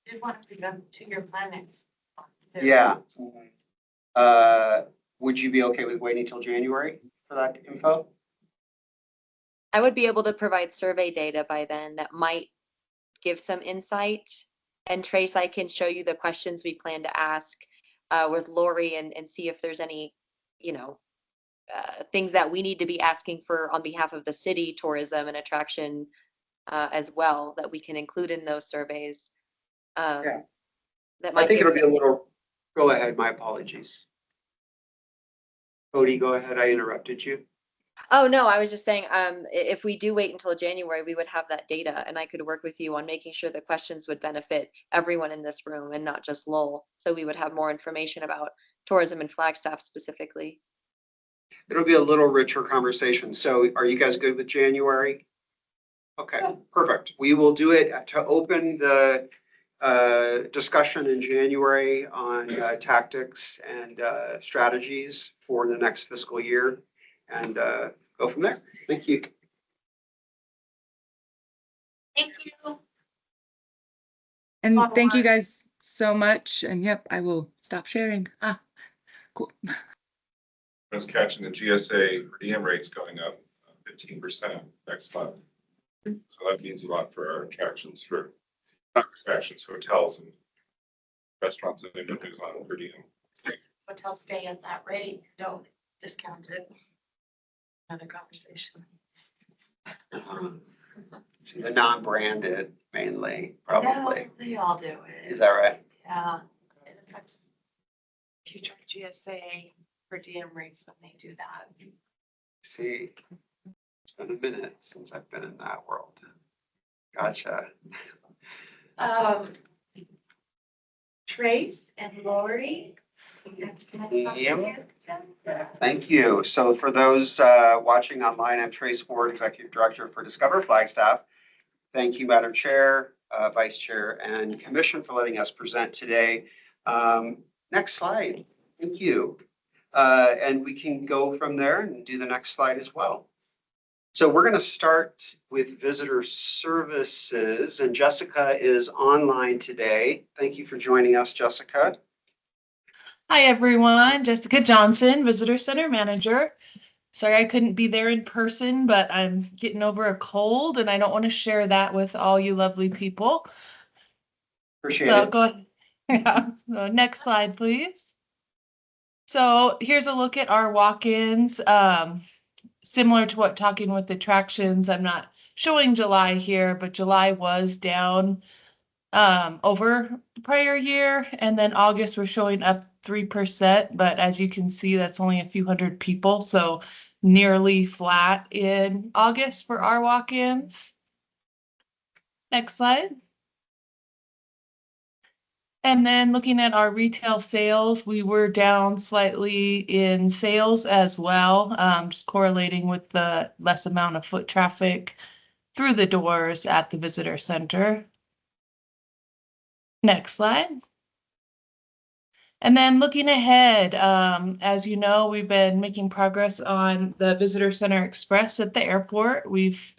Speaker 2: Did want to do them 2-year plan next.
Speaker 4: Yeah. Would you be okay with waiting till January for that info?
Speaker 9: I would be able to provide survey data by then that might give some insight. And Trace, I can show you the questions we plan to ask with Lori and see if there's any, things that we need to be asking for on behalf of the city tourism and attraction as well that we can include in those surveys.
Speaker 4: Yeah.
Speaker 9: That
Speaker 4: I
Speaker 9: might
Speaker 4: think
Speaker 9: give
Speaker 4: it'll be a little, go ahead, my apologies. Cody, go ahead, I interrupted you.
Speaker 9: Oh, no, I was just saying, if we do wait until January, we would have that data and I could work with you on making sure the questions would benefit everyone in this room and not just Lowell. So we would have more information about tourism and Flagstaff specifically.
Speaker 4: It'll be a little richer conversation. So are you guys good with January? Okay, perfect. We will do it to open the discussion in January on tactics and strategies for the next fiscal year and go from there. Thank you.
Speaker 2: Thank you.
Speaker 10: And
Speaker 2: Lot of
Speaker 10: thank you
Speaker 2: work.
Speaker 10: guys so much. And yep, I will stop sharing. Cool.
Speaker 6: I was catching the GSA per diem rates going up 15% next month. So that means a lot for our attractions not attractions, hotels and restaurants and individuals on per diem.
Speaker 2: Hotels stay at that rate, don't discount it. Another conversation.
Speaker 4: The non-branded mainly, probably.
Speaker 2: No, they all do it.
Speaker 4: Is that right?
Speaker 2: Yeah, it affects future GSA per diem rates when they do that.
Speaker 4: See, it's been a minute since I've been in that world. Gotcha.
Speaker 2: Trace and Lori.
Speaker 4: Thank you. So for those watching online, I'm Trace Ward, Executive Director for Discover Flagstaff. Thank you, Madam Chair, Vice Chair, and Commission for letting us present today. Next slide. Thank you. And we can go from there and do the next slide as well. So we're going to start with visitor services, and Jessica is online today. Thank you for joining us, Jessica.
Speaker 13: Hi, everyone. Jessica Johnson, Visitor Center Manager. Sorry I couldn't be there in person, but I'm getting over a cold and I don't want to share that with all you lovely people.
Speaker 4: Appreciate
Speaker 13: So
Speaker 4: it.
Speaker 13: go ahead. Yeah. So next slide, please. So here's a look at our walk-ins. Similar to what talking with attractions, I'm not showing July here, but July was down over the prior year, and then August we're showing up 3%, but as you can see, that's only a few hundred people, so nearly flat in August for our walk-ins. Next slide. And then looking at our retail sales, we were down slightly in sales as well, just correlating with the less amount of foot traffic through the doors at the visitor center. Next slide. And then looking ahead, as you know, we've been making progress on the Visitor Center Express at the airport. We've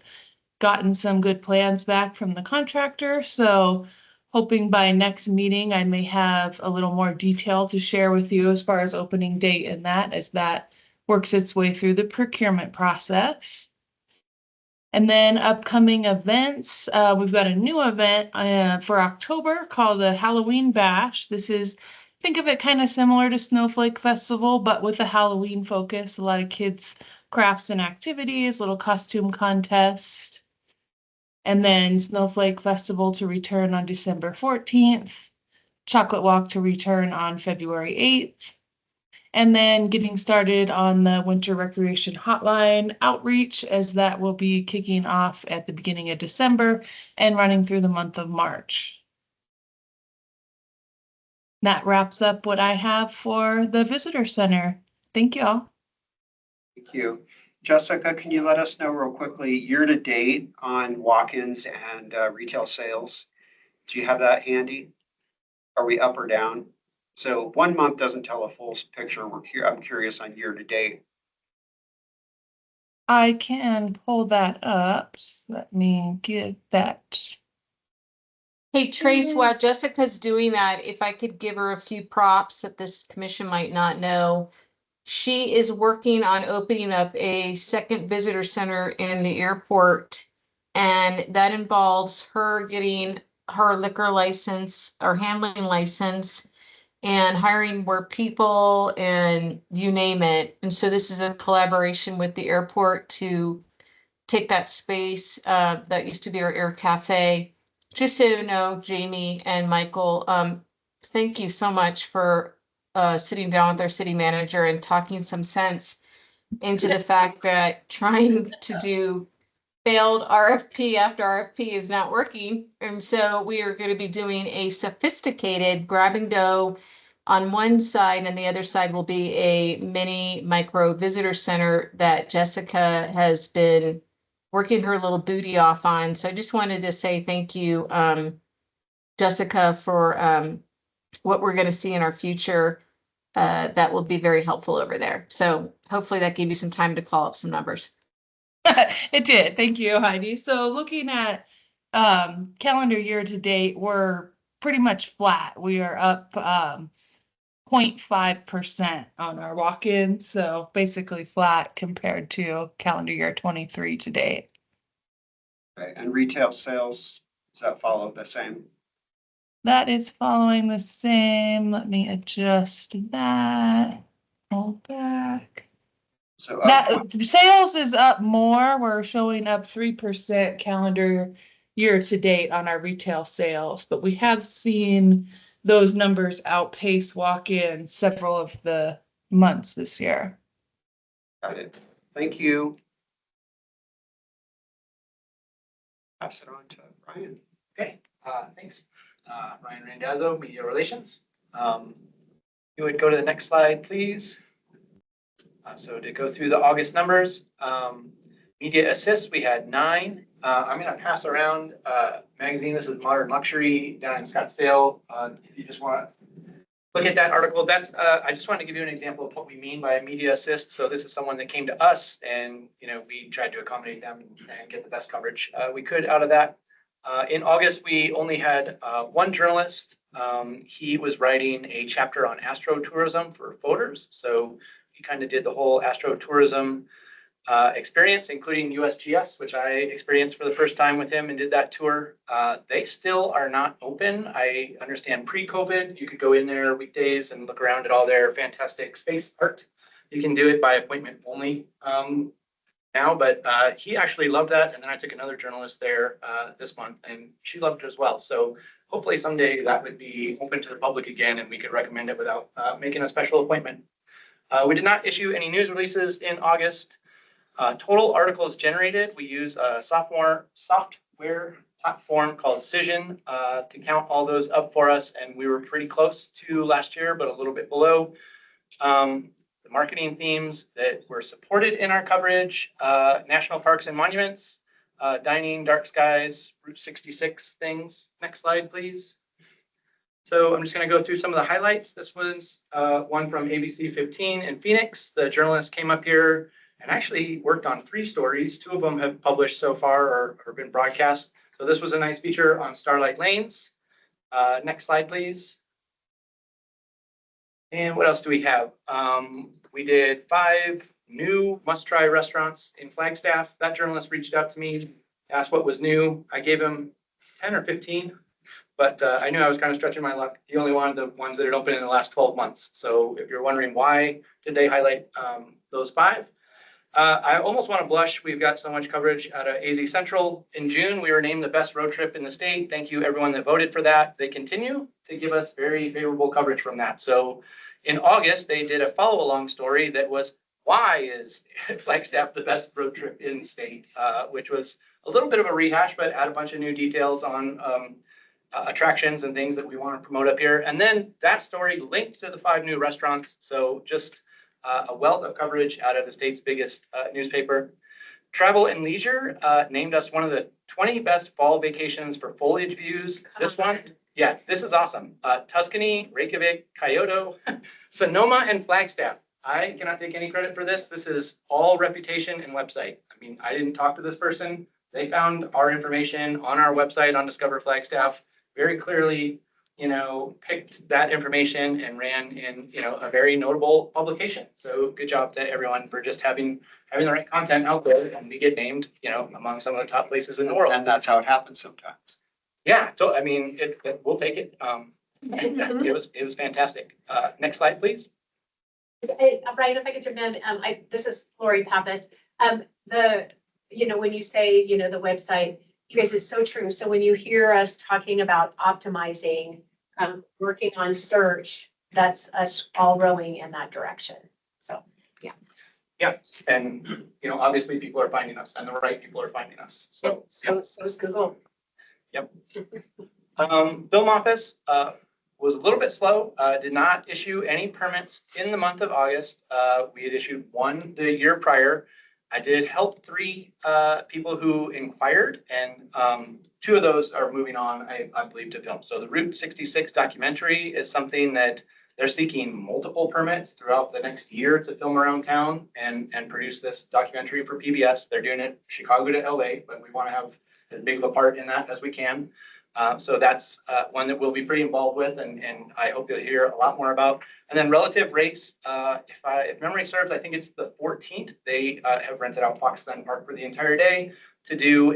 Speaker 13: gotten some good plans back from the contractor, so hoping by next meeting I may have a little more detail to share with you as far as opening date and that, as that works its way through the procurement process. And then upcoming events, we've got a new event for October called the Halloween Bash. This is, think of it kind of similar to Snowflake Festival, but with a Halloween focus. A lot of kids' crafts and activities, little costume contest. And then Snowflake Festival to return on December 14th. Chocolate Walk to return on February 8th. And then getting started on the Winter Recreation Hotline outreach, as that will be kicking off at the beginning of December and running through the month of March. That wraps up what I have for the Visitor Center. Thank you all.
Speaker 4: Thank you. Jessica, can you let us know real quickly, year to date on walk-ins and retail sales? Do you have that handy? Are we up or down? So 1 month doesn't tell a full picture. I'm curious on year to date.
Speaker 13: I can pull that up. Let me get that.
Speaker 3: Hey, Trace, while Jessica's doing that, if I could give her a few props that this commission might not know. She is working on opening up a second visitor center in the airport. And that involves her getting her liquor license or handling license and hiring more people and you name it. And so this is a collaboration with the airport to take that space that used to be our air cafe. Just so you know, Jamie and Michael, thank you so much for sitting down with our city manager and talking some sense into the fact that trying to do failed RFP after RFP is not working. And so we are going to be doing a sophisticated grab and go on one side, and the other side will be a mini micro visitor center that Jessica has been working her little booty off on. So I just wanted to say thank you, Jessica, for what we're going to see in our future. That will be very helpful over there. So hopefully that gave you some time to call up some numbers.
Speaker 13: It did. Thank you, Heidi. So looking at calendar year to date, we're pretty much flat. We are up 0.5% on our walk-ins, so basically flat compared to calendar year 23 to date.
Speaker 4: Okay, and retail sales, does that follow the same?
Speaker 13: That is following the same. Let me adjust that. Pull back.
Speaker 4: So
Speaker 13: That sales is up more. We're showing up 3% calendar year to date on our retail sales, but we have seen those numbers outpace walk-in several of the months this year.
Speaker 4: got it. Thank you. Pass it on to Brian.
Speaker 12: Okay, thanks. Ryan Randazzo, Media Relations. You would go to the next slide, please. So to go through the August numbers, media assists, we had 9. I'm going to pass around a magazine. This is Modern Luxury down in Scottsdale. If you just want to look at that article, that's I just wanted to give you an example of what we mean by a media assist. So this is someone that came to us, and we tried to accommodate them and get the best coverage we could out of that. In August, we only had 1 journalist. He was writing a chapter on astrotourism for voters. So he kind of did the whole astrotourism experience, including USGS, which I experienced for the first time with him and did that tour. They still are not open. I understand pre-COVID, you could go in there weekdays and look around at all their fantastic space art. You can do it by appointment only now, but he actually loved that. And then I took another journalist there this month, and she loved it as well. So hopefully someday that would be open to the public again, and we could recommend it without making a special appointment. We did not issue any news releases in August. Total articles generated, we use a software platform called Cision to count all those up for us, and we were pretty close to last year, but a little bit below. The marketing themes that were supported in our coverage, national parks and monuments, dining, dark skies, Route 66 things. Next slide, please. So I'm just going to go through some of the highlights. This was one from ABC 15 in Phoenix. The journalist came up here and actually worked on 3 stories. 2 of them have published so far or been broadcast. So this was a nice feature on Starlight Lanes. Next slide, please. And what else do we have? We did 5 new must-try restaurants in Flagstaff. That journalist reached out to me, asked what was new. I gave him 10 or 15, but I knew I was kind of stretching my luck. He only wanted the ones that had opened in the last 12 months. So if you're wondering why did they highlight those 5, I almost want to blush. We've got so much coverage out of AZ Central. In June, we were named the best road trip in the state. Thank you, everyone that voted for that. They continue to give us very favorable coverage from that. So in August, they did a follow-along story that was, why is Flagstaff the best road trip in the state? Which was a little bit of a rehash, but add a bunch of new details on attractions and things that we want to promote up here. And then that story linked to the 5 new restaurants. So just a wealth of coverage out of the state's biggest newspaper. Travel and Leisure named us one of the 20 best fall vacations for foliage views. This one, yeah, this is awesome. Tuscany, Reykjavik, Kyoto, Sonoma, and Flagstaff. I cannot take any credit for this. This is all reputation and website. I mean, I didn't talk to this person. They found our information on our website on Discover Flagstaff, very clearly, you know, picked that information and ran in, you know, a very notable publication. So good job to everyone for just having the right content out there, and we get named, you know, among some of the top places in the world.
Speaker 4: And that's how it happens sometimes.
Speaker 12: Yeah, so I mean, we'll take it. It was fantastic. Next slide, please.
Speaker 11: Ryan, if I could jump in, this is Lori Pappas. When you say, the website, you guys, it's so true. So when you hear us talking about optimizing, working on search, that's us all rowing in that direction. So, yeah.
Speaker 12: Yeah, and, you know, obviously people are finding us and the right people are finding us. So,
Speaker 11: So is Google.
Speaker 12: Yep. Film office was a little bit slow, did not issue any permits in the month of August. We had issued 1 the year prior. I did help 3 people who inquired, and 2 of those are moving on, I believe, to film. So the Route 66 documentary is something that they're seeking multiple permits throughout the next year to film around town and produce this documentary for PBS. They're doing it Chicago to LA, but we want to have as big of a part in that as we can. So that's one that we'll be pretty involved with, and I hope you'll hear a lot more about. And then relative race, if memory serves, I think it's the 14th. They have rented out Fox Glen Park for the entire day to do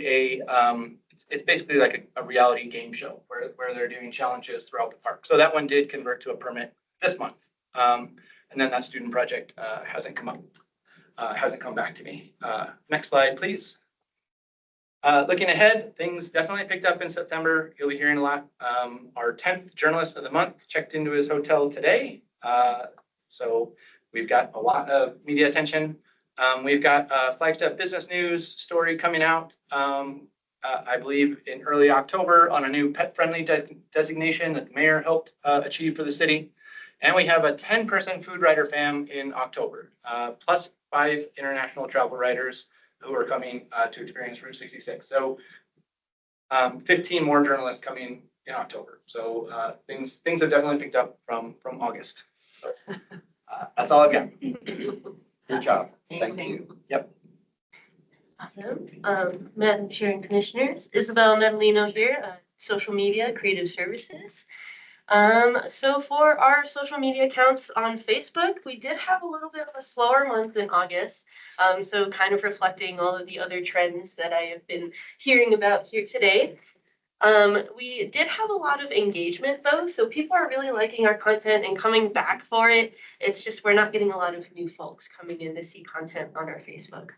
Speaker 12: it's basically like a reality game show where they're doing challenges throughout the park. So that one did convert to a permit this month. And then that student project hasn't come back to me. Next slide, please. Looking ahead, things definitely picked up in September. You'll be hearing a lot. Our 10th journalist of the month checked into his hotel today. So we've got a lot of media attention. We've got a Flagstaff Business News story coming out, I believe in early October, on a new pet-friendly designation that the mayor helped achieve for the city. And we have a 10-person food writer fam in October, plus 5 international travel writers who are coming to experience Route 66. So 15 more journalists coming in October. So things have definitely picked up from August. So that's all I've got.
Speaker 4: Good job. Thank you.
Speaker 12: Yep.
Speaker 14: Awesome. Madam Chair and Commissioners, Isabel Medalino here, Social Media Creative Services. So for our social media accounts on Facebook, we did have a little bit of a slower month in August. So kind of reflecting all of the other trends that I have been hearing about here today. We did have a lot of engagement though, so people are really liking our content and coming back for it. It's just we're not getting a lot of new folks coming in to see content on our Facebook.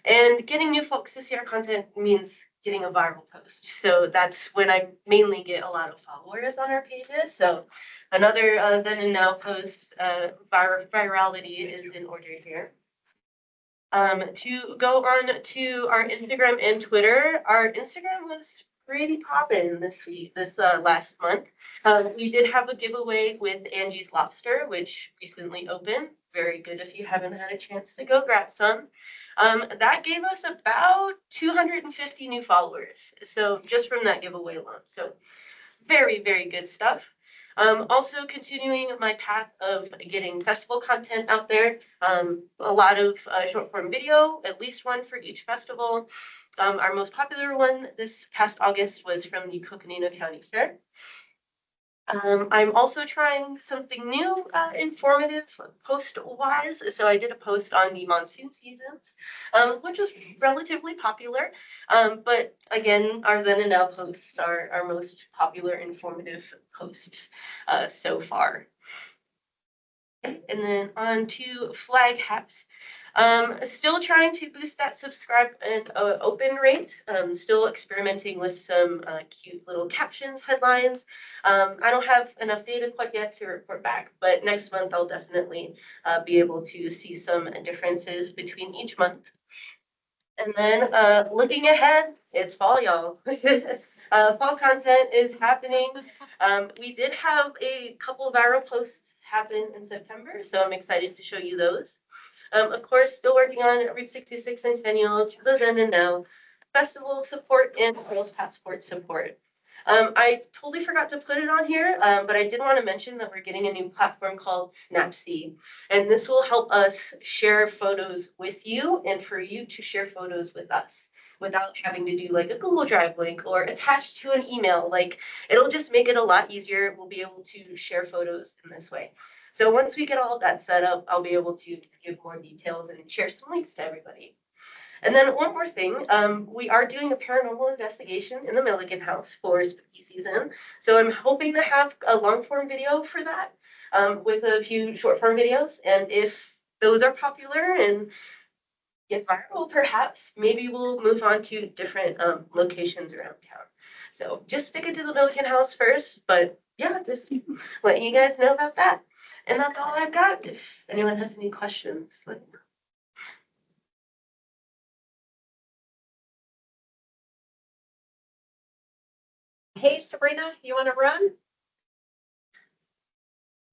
Speaker 14: And getting new folks to see our content means getting a viral post. So that's when I mainly get a lot of followers on our pages. So another then and now post, virality is in order here. To go on to our Instagram and Twitter, our Instagram was pretty poppin' this last month. We did have a giveaway with Angie's Lobster, which recently opened. Very good if you haven't had a chance to go grab some. That gave us about 250 new followers. So just from that giveaway alone. So very, very good stuff. Also continuing my path of getting festival content out there. A lot of short form video, at least one for each festival. Our most popular one this past August was from the Coconino County Fair. I'm also trying something new, informative post-wise. So I did a post on the monsoon seasons, which was relatively popular. But again, our then and now posts are our most popular informative posts so far. And then on to flag hats. Still trying to boost that subscribe and open rate. Still experimenting with some cute little captions, headlines. I don't have enough data quite yet to report back, but next month I'll definitely be able to see some differences between each month. And then looking ahead, it's fall, y'all. Fall content is happening. We did have a couple viral posts happen in September, so I'm excited to show you those. Of course, still working on Route 66 Centennials, the then and now, festival support and Girls Passport support. I totally forgot to put it on here, but I did want to mention that we're getting a new platform called Snapseed, and this will help us share photos with you and for you to share photos with us without having to do like a Google Drive link or attached to an email. Like, it'll just make it a lot easier. We'll be able to share photos in this way. So once we get all of that set up, I'll be able to give more details and share some links to everybody. And then one more thing, we are doing a paranormal investigation in the Milligan house for spooky season. So I'm hoping to have a long form video for that with a few short form videos. And if those are popular and get viral, perhaps, maybe we'll move on to different locations around town. So just stick it to the Milligan house first, but yeah, just let you guys know about that. And that's all I've got. If anyone has any questions, let me know.
Speaker 11: Hey, Sabrina, you want to run?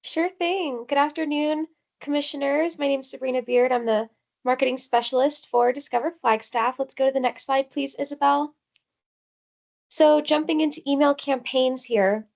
Speaker 15: Sure thing. Good afternoon, commissioners. My name is Sabrina Beard. I'm the marketing specialist for Discover Flagstaff. Let's go to the next slide, please, Isabel. So jumping into email campaigns here,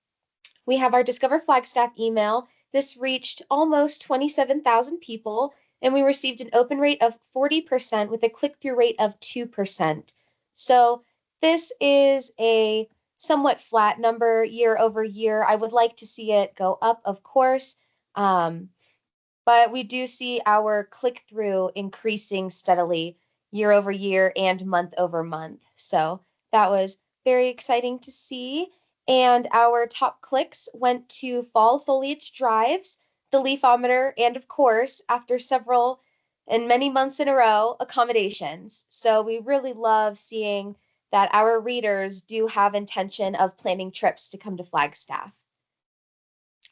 Speaker 15: we have our Discover Flagstaff email. This reached almost 27,000 people, and we received an open rate of 40% with a click-through rate of 2%. So this is a somewhat flat number year over year. I would like to see it go up, of course, but we do see our click-through increasing steadily year over year and month over month. So that was very exciting to see. And our top clicks went to fall foliage drives, the leafometer, and of course, after several and many months in a row, accommodations. So we really love seeing that our readers do have intention of planning trips to come to Flagstaff.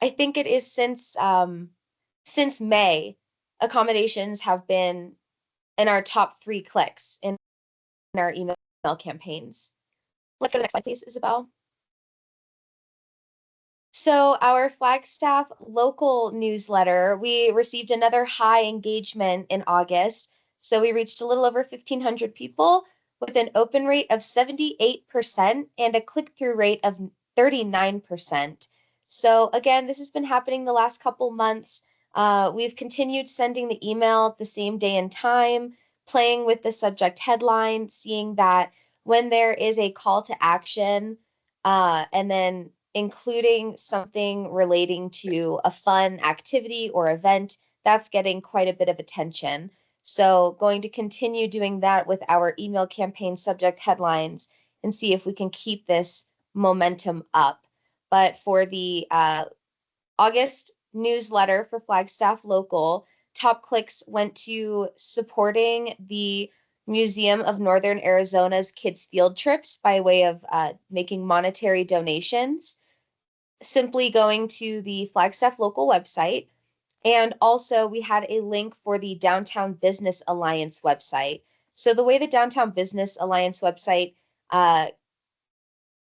Speaker 15: I think it is since May, accommodations have been in our top 3 clicks in our email campaigns. Let's go to the next slide, please, Isabel. So our Flagstaff local newsletter, we received another high engagement in August. So we reached a little over 1,500 people with an open rate of 78% and a click-through rate of 39%. So again, this has been happening the last couple months. We've continued sending the email the same day and time, playing with the subject headline, seeing that when there is a call to action, and then including something relating to a fun activity or event, that's getting quite a bit of attention. So going to continue doing that with our email campaign subject headlines and see if we can keep this momentum up. But for the August newsletter for Flagstaff Local, top clicks went to supporting the Museum of Northern Arizona's kids' field trips by way of making monetary donations, simply going to the Flagstaff Local website. And also we had a link for the Downtown Business Alliance website. So the way the Downtown Business Alliance website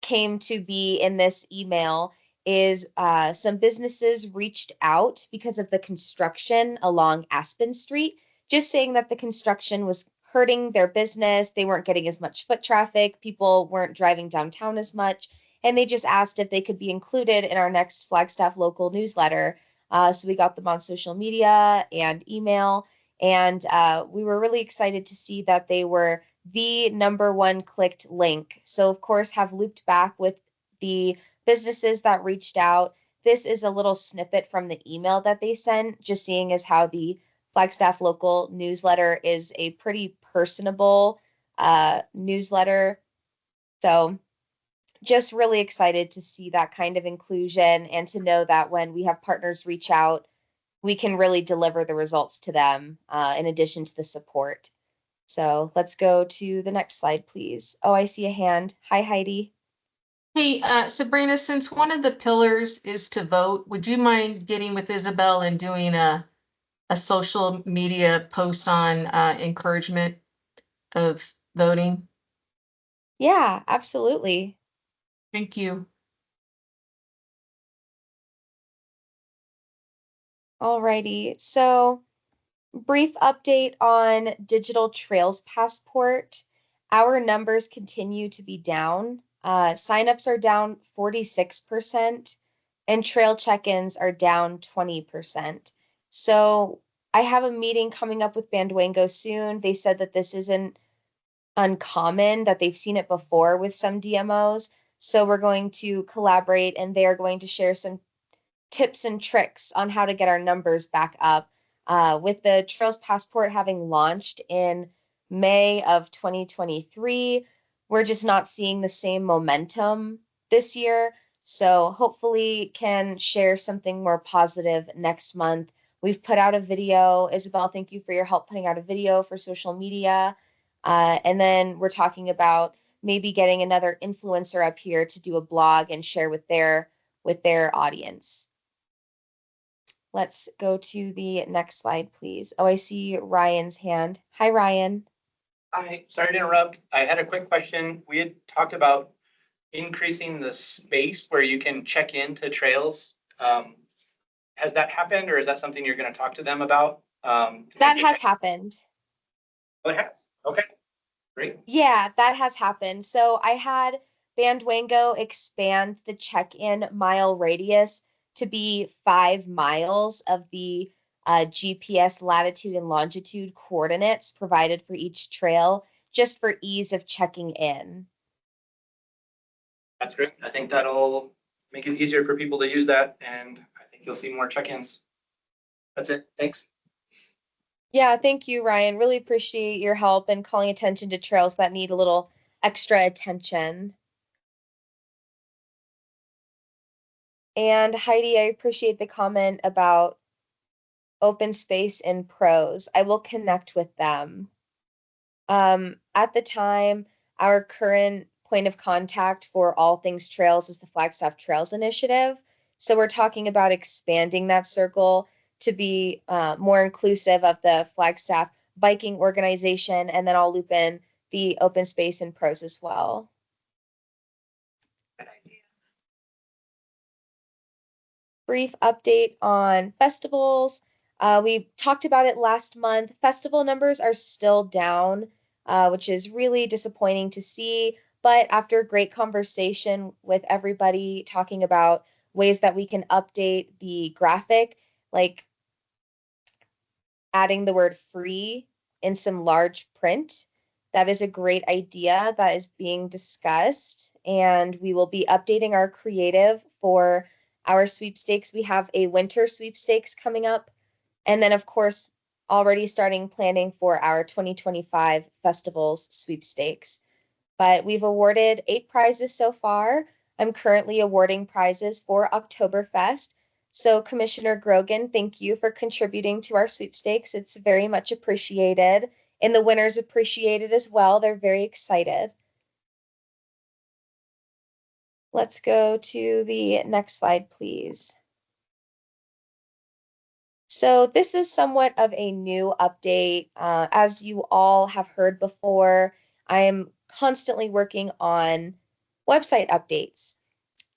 Speaker 15: came to be in this email is some businesses reached out because of the construction along Aspen Street, just saying that the construction was hurting their business. They weren't getting as much foot traffic. People weren't driving downtown as much. And they just asked if they could be included in our next Flagstaff Local newsletter. So we got them on social media and email. And we were really excited to see that they were the #1 clicked link. So of course have looped back with the businesses that reached out this is a little snippet from the email that they sent, just seeing as how the Flagstaff local newsletter is a pretty personable newsletter. So just really excited to see that kind of inclusion and to know that when we have partners reach out, we can really deliver the results to them in addition to the support. So let's go to the next slide, please. Oh, I see a hand. Hi, Heidi.
Speaker 3: Hey, Sabrina, since one of the pillars is to vote, would you mind getting with Isabel and doing a social media post on encouragement of voting?
Speaker 15: Yeah, absolutely.
Speaker 3: Thank you.
Speaker 15: Alrighty. So brief update on Digital Trails Passport. Our numbers continue to be down. Signups are down 46%, and trail check-ins are down 20%. So I have a meeting coming up with Bandwango soon. They said that this isn't uncommon, that they've seen it before with some DMOs. So we're going to collaborate, and they are going to share some tips and tricks on how to get our numbers back up. With the Trails Passport having launched in May of 2023, we're just not seeing the same momentum this year. So hopefully can share something more positive next month. We've put out a video. Isabel, thank you for your help putting out a video for social media. And then we're talking about maybe getting another influencer up here to do a blog and share with their audience. Let's go to the next slide, please. Oh, I see Ryan's hand. Hi, Ryan.
Speaker 12: Hi, sorry to interrupt. I had a quick question. We had talked about increasing the space where you can check into trails. Has that happened, or is that something you're going to talk to them about?
Speaker 15: That has happened.
Speaker 12: Oh, it has. Okay, great.
Speaker 15: Yeah, that has happened. So I had Bandwango expand the check-in mile radius to be 5 miles of the GPS latitude and longitude coordinates provided for each trail, just for ease of checking in.
Speaker 12: That's great. I think that'll make it easier for people to use that, and I think you'll see more check-ins. That's it. Thanks.
Speaker 15: Yeah, thank you, Ryan. Really appreciate your help and calling attention to trails that need a little extra attention. And Heidi, I appreciate the comment about open space and pros. I will connect with them. At the time, our current point of contact for all things trails is the Flagstaff Trails Initiative. So we're talking about expanding that circle to be more inclusive of the Flagstaff biking organization, and then I'll loop in the open space and pros as well.
Speaker 2: Good idea.
Speaker 15: Brief update on festivals. We talked about it last month. Festival numbers are still down, which is really disappointing to see. But after a great conversation with everybody talking about ways that we can update the graphic, like adding the word free in some large print, that is a great idea that is being discussed. And we will be updating our creative for our sweepstakes. We have a winter sweepstakes coming up. And then, of course, already starting planning for our 2025 festivals sweepstakes. But we've awarded 8 prizes so far. I'm currently awarding prizes for Oktoberfest. So Commissioner Grogan, thank you for contributing to our sweepstakes. It's very much appreciated. And the winners appreciate it as well. They're very excited. Let's go to the next slide, please. So this is somewhat of a new update. As you all have heard before, I am constantly working on website updates.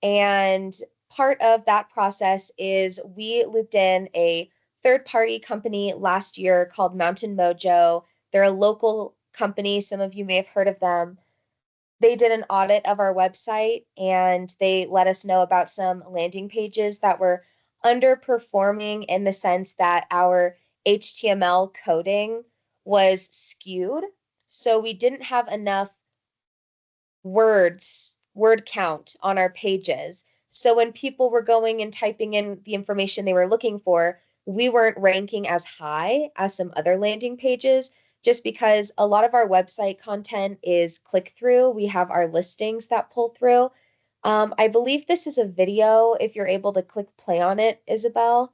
Speaker 15: And part of that process is we looped in a third-party company last year called Mountain Mojo. They're a local company. Some of you may have heard of them. They did an audit of our website, and they let us know about some landing pages that were underperforming in the sense that our HTML coding was skewed. So we didn't have enough word count on our pages. So when people were going and typing in the information they were looking for, we weren't ranking as high as some other landing pages just because a lot of our website content is click through. We have our listings that pull through. I believe this is a video if you're able to click play on it, Isabel.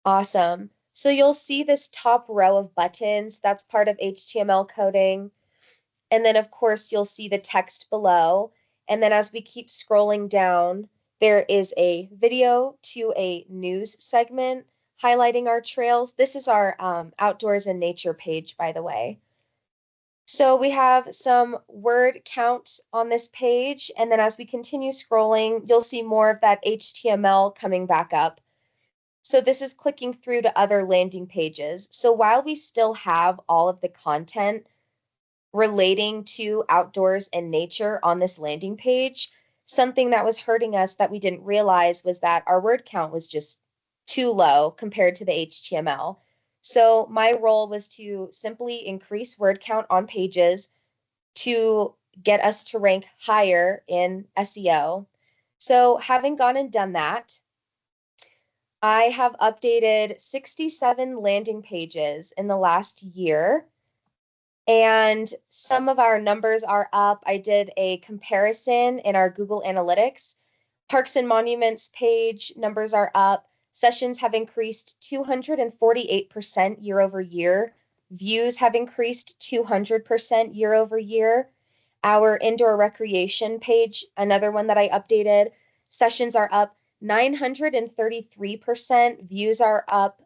Speaker 15: Awesome. So you'll see this top row of buttons. That's part of HTML coding. And then, of course, you'll see the text below. And then as we keep scrolling down, there is a video to a news segment highlighting our trails. This is our outdoors and nature page, by the way. So we have some word count on this page. And then as we continue scrolling, you'll see more of that HTML coming back up. So this is clicking through to other landing pages. So while we still have all of the content relating to outdoors and nature on this landing page, something that was hurting us that we didn't realize was that our word count was just too low compared to the HTML. So my role was to simply increase word count on pages to get us to rank higher in SEO. So having gone and done that, I have updated 67 landing pages in the last year, and some of our numbers are up. I did a comparison in our Google Analytics. Parks and Monuments page numbers are up. Sessions have increased 248% year over year. Views have increased 200% year over year. Our indoor recreation page, another one that I updated, sessions are up 933%. Views are up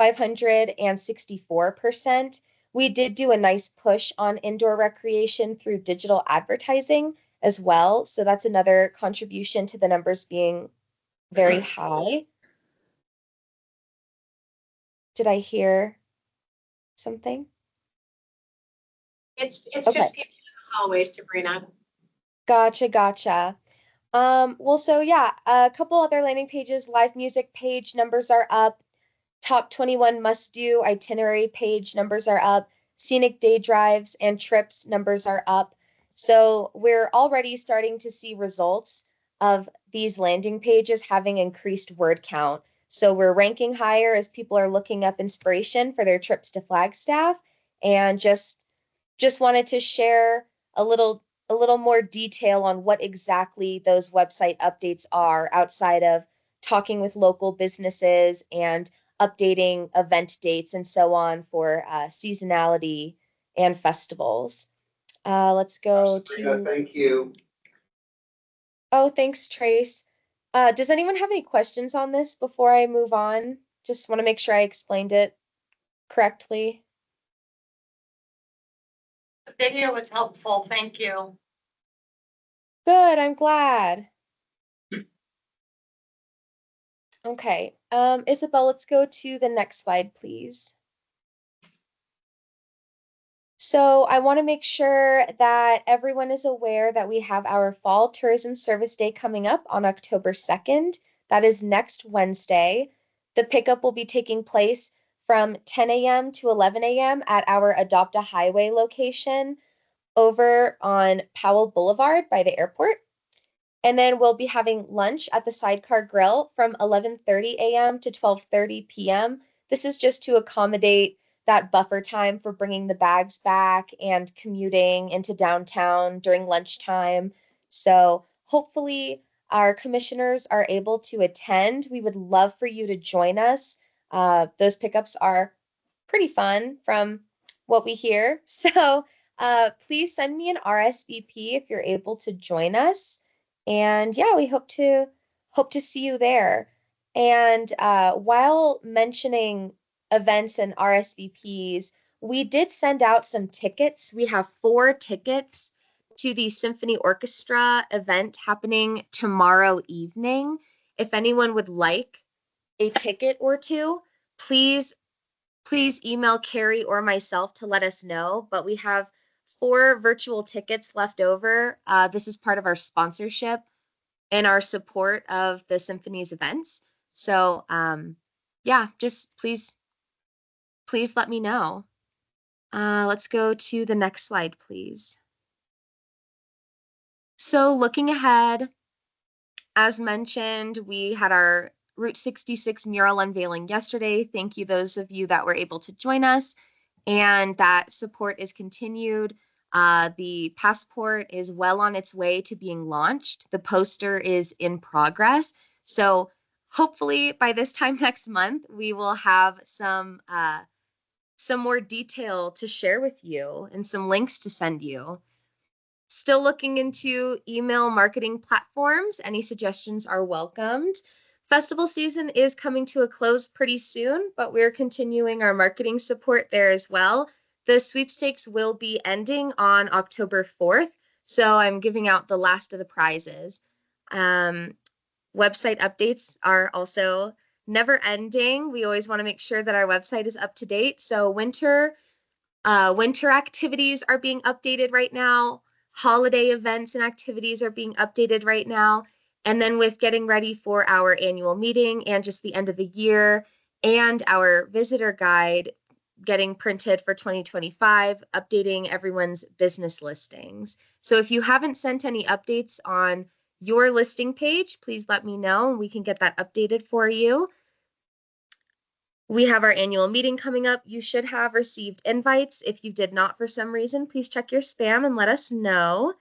Speaker 15: 564%. We did do a nice push on indoor recreation through digital advertising as well. So that's another contribution to the numbers being very high. Did I hear something?
Speaker 11: It's
Speaker 15: Okay.
Speaker 11: just people in the hallways, Sabrina.
Speaker 15: Gotcha. Well, so yeah, a couple other landing pages, live music page numbers are up. Top 21 must do itinerary page numbers are up. Scenic day drives and trips numbers are up. So we're already starting to see results of these landing pages having increased word count. So we're ranking higher as people are looking up inspiration for their trips to Flagstaff, and just wanted to share a little more detail on what exactly those website updates are outside of talking with local businesses and updating event dates and so on for seasonality and festivals. Let's go
Speaker 4: Sabrina,
Speaker 15: to,
Speaker 4: thank you.
Speaker 15: oh, thanks, Trace. Does anyone have any questions on this before I move on? Just want to make sure I explained it correctly.
Speaker 2: The video was helpful. Thank you.
Speaker 15: Good, I'm glad. Okay, Isabel, let's go to the next slide, please. So I want to make sure that everyone is aware that we have our Fall Tourism Service Day coming up on October 2nd. That is next Wednesday. The pickup will be taking place from 10 a.m. to 11 a.m. at our Adopt a Highway location over on Powell Boulevard by the airport. And then we'll be having lunch at the Sidecar Grill from 11:30 a.m. to 12:30 p.m. This is just to accommodate that buffer time for bringing the bags back and commuting into downtown during lunchtime. So hopefully our commissioners are able to attend. We would love for you to join us. Those pickups are pretty fun from what we hear. So please send me an RSVP if you're able to join us. And yeah, we hope to see you there. And while mentioning events and RSVPs, we did send out some tickets. We have 4 tickets to the Symphony Orchestra event happening tomorrow evening. If anyone would like a ticket or two, please email Carrie or myself to let us know. But we have 4 virtual tickets left over. This is part of our sponsorship and our support of the Symphony's events. So yeah, just please let me know. Let's go to the next slide, please. So looking ahead, as mentioned, we had our Route 66 mural unveiling yesterday. Thank you, those of you that were able to join us. And that support is continued. The passport is well on its way to being launched. The poster is in progress. So hopefully by this time next month, we will have some more detail to share with you and some links to send you. Still looking into email marketing platforms. Any suggestions are welcomed. Festival season is coming to a close pretty soon, but we're continuing our marketing support there as well. The sweepstakes will be ending on October 4th, so I'm giving out the last of the prizes. Website updates are also never ending. We always want to make sure that our website is up to date. So winter activities are being updated right now. Holiday events and activities are being updated right now. And then with getting ready for our annual meeting and just the end of the year and our visitor guide getting printed for 2025, updating everyone's business listings. So if you haven't sent any updates on your listing page, please let me know and we can get that updated for you. We have our annual meeting coming up. You should have received invites. If you did not for some reason, please check your spam and let us know.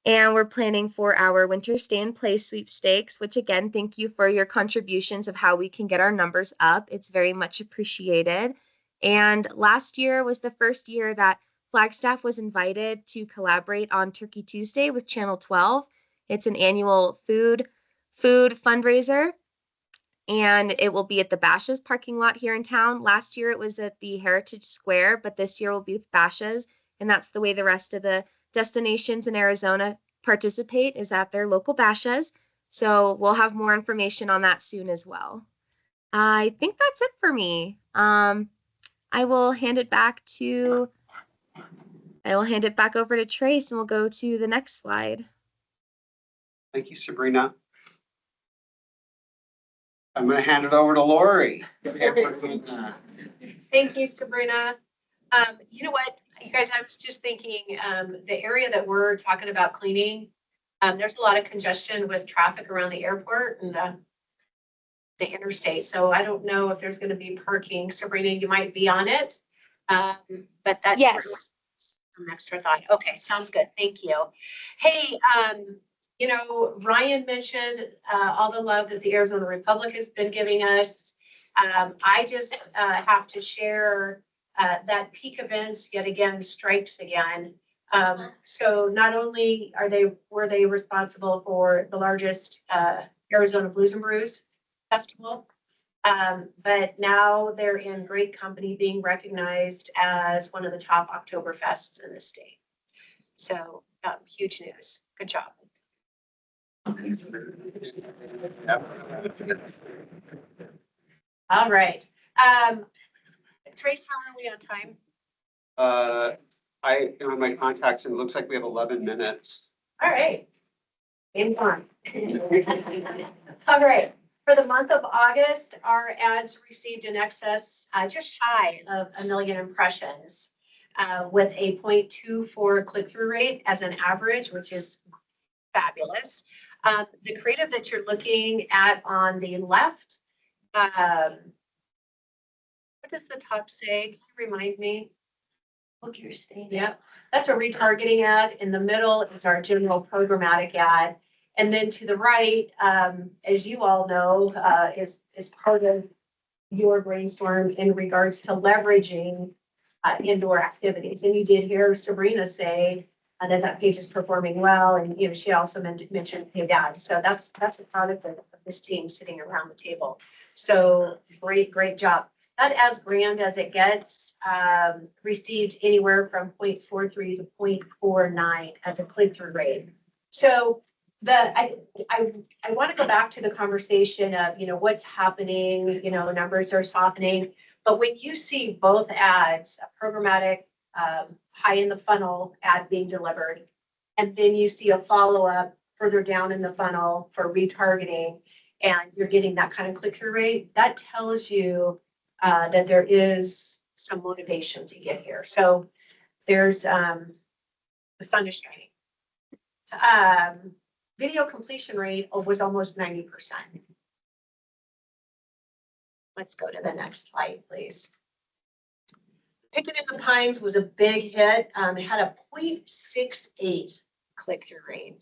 Speaker 15: And we're planning for our winter stay and play sweepstakes, which again, thank you for your contributions of how we can get our numbers up. It's very much appreciated. And last year was the first year that Flagstaff was invited to collaborate on Turkey Tuesday with Channel 12. It's an annual food fundraiser. And it will be at the Bashas parking lot here in town. Last year it was at the Heritage Square, but this year will be with Bashas. And that's the way the rest of the destinations in Arizona participate, is at their local Bashas. So we'll have more information on that soon as well. I think that's it for me. I will hand it back over to Trace and we'll go to the next slide.
Speaker 4: Thank you, Sabrina. I'm going to hand it over to Lori.
Speaker 11: Thank you, Sabrina. You know what, you guys, I was just thinking, the area that we're talking about cleaning, there's a lot of congestion with traffic around the airport and the interstate. So I don't know if there's going to be parking. Sabrina, you might be on it. But that's
Speaker 15: Yes.
Speaker 11: some extra thought. Okay, sounds good. Thank you. Hey, you know, Ryan mentioned all the love that the Arizona Republic has been giving us. I just have to share that peak events yet again strikes again. So not only were they responsible for the largest Arizona Blues and Brews festival, but now they're in great company, being recognized as one of the top Oktoberfests in the state. So huge news. Good job. All right. Trace, how are we on time?
Speaker 4: I have my contacts and it looks like we have 11 minutes.
Speaker 11: All right. In fun. All right. For the month of August, our ads received in excess, just shy of 1 million impressions, with a 0.24 click-through rate as an average, which is fabulous. The creative that you're looking at on the left, what does the top say? Can you remind me?
Speaker 14: Look, you're staying.
Speaker 11: Yep, that's a retargeting ad. In the middle is our general programmatic ad. And then to the right, as you all know, is part of your brainstorm in regards to leveraging indoor activities. And you did hear Sabrina say that page is performing well. And, you know, she also mentioned Hey Dad. So that's a product of this team sitting around the table. So great job. Not as grand as it gets, received anywhere from 0.43 to 0.49 as a click-through rate. So I want to go back to the conversation of, you know, what's happening, you know, numbers are softening. But when you see both ads, a programmatic high in the funnel ad being delivered, and then you see a follow-up further down in the funnel for retargeting, and you're getting that kind of click-through rate, that tells you that there is some motivation to get here. So there's the sun is shining. Video completion rate was almost 90%. Let's go to the next slide, please. Picking in the Pines was a big hit. It had a 0.68 click-through rate.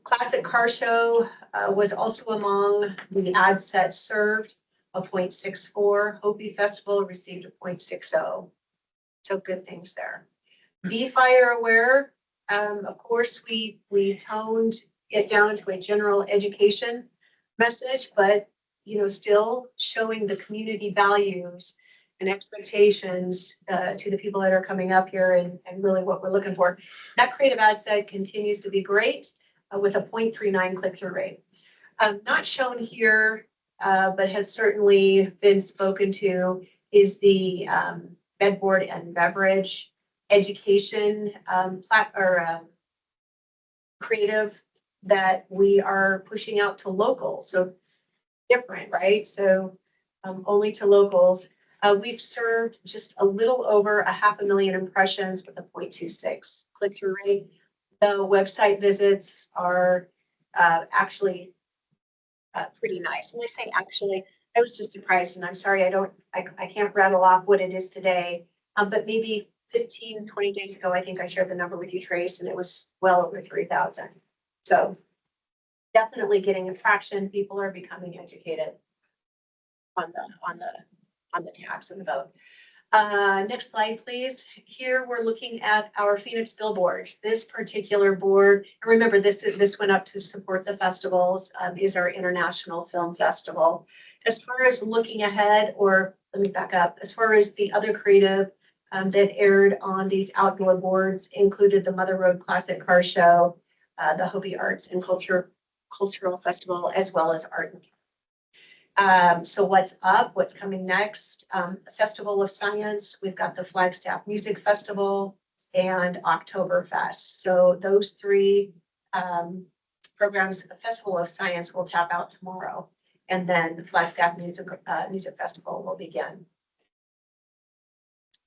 Speaker 11: Classic Car Show was also among the ad sets served, a 0.64. Hopi Festival received a 0.60. So good things there. Be Fire Aware. Of course, we toned it down to a general education message, but still showing the community values and expectations to the people that are coming up here and really what we're looking for. That creative ad set continues to be great with a 0.39 click-through rate. Not shown here, but has certainly been spoken to is the bedboard and beverage education creative that we are pushing out to locals. So different, right? So only to locals. We've served just a little over 500,000 impressions with a 0.26 click-through rate. The website visits are actually pretty nice. And I say actually, I was just surprised, and I'm sorry, I can't rattle off what it is today. But maybe 15, 20 days ago, I think I shared the number with you, Trace, and it was well over 3,000. So definitely getting traction. People are becoming educated on the tax and the vote. Next slide, please. Here we're looking at our Phoenix billboards. This particular board, and remember this went up to support the festivals, is our International Film Festival. As far as looking ahead, or let me back up, as far as the other creative that aired on these outdoor boards included the Mother Road Classic Car Show, the Hopi Arts and Cultural Festival, as well as Art and so what's up, what's coming next? The Festival of Science, we've got the Flagstaff Music Festival and Oktoberfest. So those three programs, the Festival of Science will tap out tomorrow. And then the Flagstaff Music Festival will begin.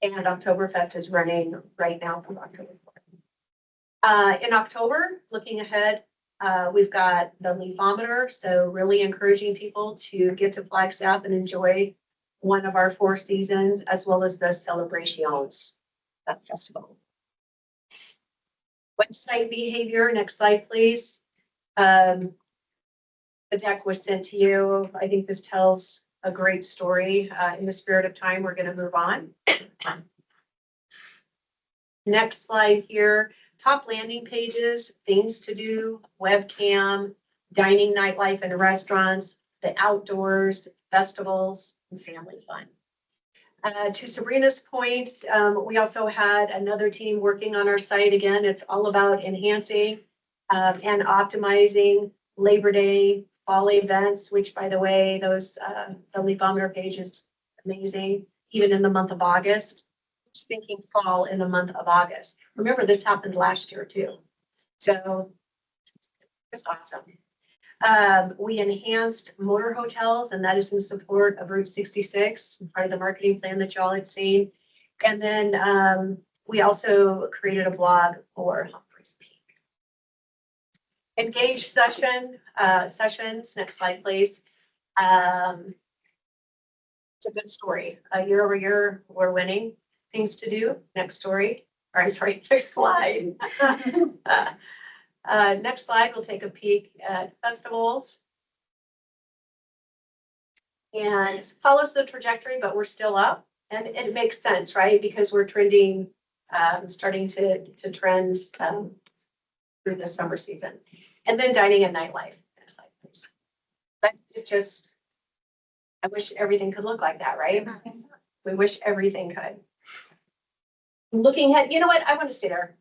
Speaker 11: And Oktoberfest is running right now from October 4th. In October, looking ahead, we've got the leafometer, so really encouraging people to get to Flagstaff and enjoy one of our 4 seasons, as well as the Celebrations Festival. Website behavior, next slide, please. The deck was sent to you. I think this tells a great story. In the spirit of time, we're going to move on. Next slide here. Top landing pages, things to do, webcam, dining, nightlife and restaurants, the outdoors, festivals, and family fun. To Sabrina's point, we also had another team working on our site. Again, it's all about enhancing and optimizing Labor Day fall events, which, by the way, those the leafometer page is amazing, even in the month of August. Just thinking fall in the month of August. Remember, this happened last year too. So it's awesome. We enhanced motor hotels, and that is in support of Route 66, part of the marketing plan that y'all had seen. And then we also created a blog for Humphreys Peak. Engage sessions, next slide, please. It's a good story. Year over year, we're winning. Things to do, next story, or I'm sorry, next slide. Next slide, we'll take a peek at festivals. And it follows the trajectory, but we're still up. And it makes sense, right? Because we're trending, starting to trend through the summer season. And then dining and nightlife. Next slide, please. That is just, I wish everything could look like that, right? We wish everything could. Looking at, you know what, I want to stay there.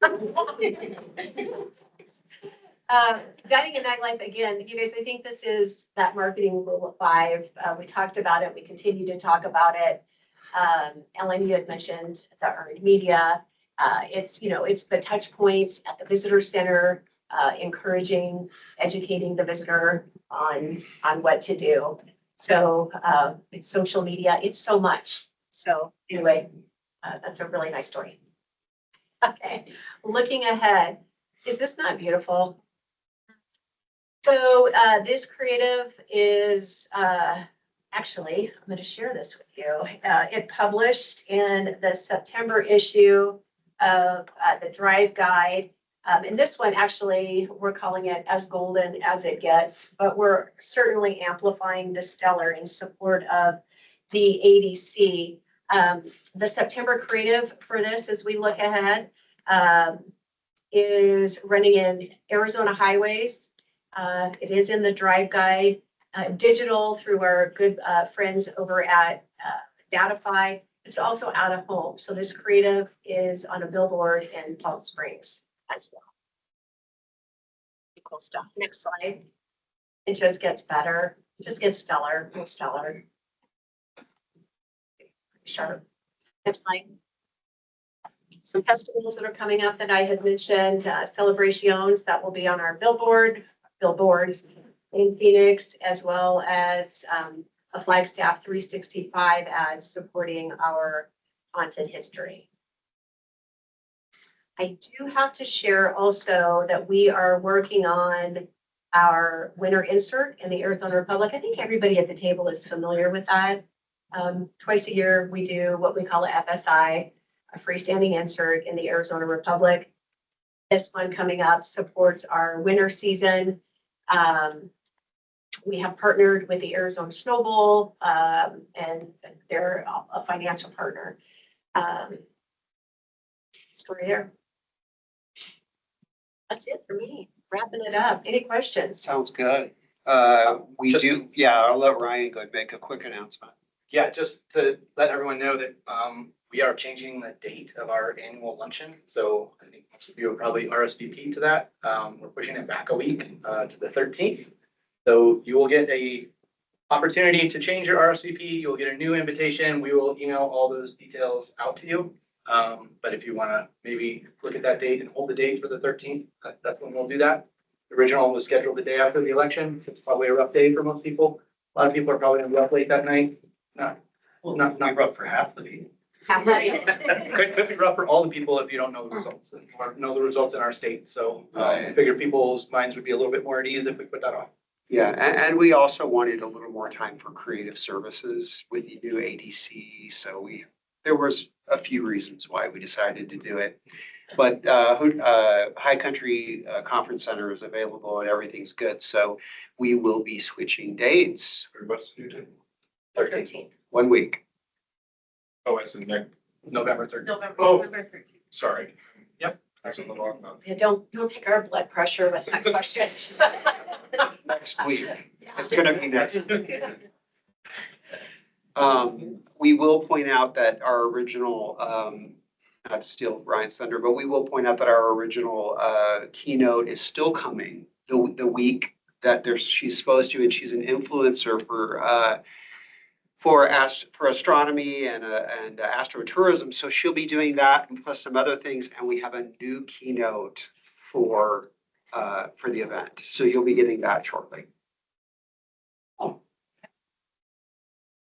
Speaker 11: Dining and nightlife, again, you guys, I think this is that marketing rule of 5. We talked about it, we continue to talk about it. Ellen, you had mentioned the earned media. It's, it's the touch points at the visitor center, encouraging, educating the visitor on what to do. So it's social media, it's so much. So anyway, that's a really nice story. Okay, looking ahead, is this not beautiful? So this creative is actually, I'm going to share this with you. It published in the September issue of the Drive Guide. And this one, actually, we're calling it As Golden as It Gets, but we're certainly amplifying the stellar in support of the ADC. The September creative for this, as we look ahead, is running in Arizona highways. It is in the Drive Guide, digital through our good friends over at Datify. It's also out of home. So this creative is on a billboard in Palm Springs as well. Cool stuff. Next slide. It just gets better. It just gets stellar, more stellar. Sure. Next slide. Some festivals that are coming up that I had mentioned, celebrations that will be on our billboards in Phoenix, as well as a Flagstaff 365 ad supporting our haunted history. I do have to share also that we are working on our winter insert in the Arizona Republic. I think everybody at the table is familiar with that. Twice a year, we do what we call a FSI, a freestanding insert in the Arizona Republic. This one coming up supports our winter season. We have partnered with the Arizona Snow Bowl, and they're a financial partner. Story there. That's it for me. Wrapping it up. Any questions?
Speaker 4: Sounds good. We do, yeah, I'll let Ryan go and make a quick announcement.
Speaker 12: Yeah, just to let everyone know that we are changing the date of our annual luncheon. So I think most of you will probably RSVP to that. We're pushing it back a week to the 13th. So you will get a opportunity to change your RSVP. You'll get a new invitation. We will email all those details out to you. But if you want to maybe look at that date and hold the date for the 13th, that's when we'll do that. The original was scheduled the day after the election. It's probably a rough day for most people. A lot of people are probably going to be up late that night. Not
Speaker 8: rough for half the people.
Speaker 12: Could be rough for all the people if you don't know the results or know the results in our state. So I figure people's minds would be a little bit more at ease if we put that off.
Speaker 4: Yeah, and we also wanted a little more time for creative services with the new ADC. So there was a few reasons why we decided to do it. But High Country Conference Center is available and everything's good. So we will be switching dates.
Speaker 6: What's the new date?
Speaker 11: 13th.
Speaker 4: 1 week.
Speaker 6: Oh, it's in
Speaker 12: November 3rd.
Speaker 11: November 13th.
Speaker 6: Sorry.
Speaker 12: Yep.
Speaker 6: That's in the wrong month.
Speaker 11: Yeah, don't take our blood pressure with that question.
Speaker 4: Next week. It's gonna be next week. We will point out that our original, not to steal Ryan's thunder, but we will point out that our original keynote is still coming the week that she's supposed to, and she's an influencer for astronomy and astrotourism. So she'll be doing that and plus some other things. And we have a new keynote for the event. So you'll be getting that shortly.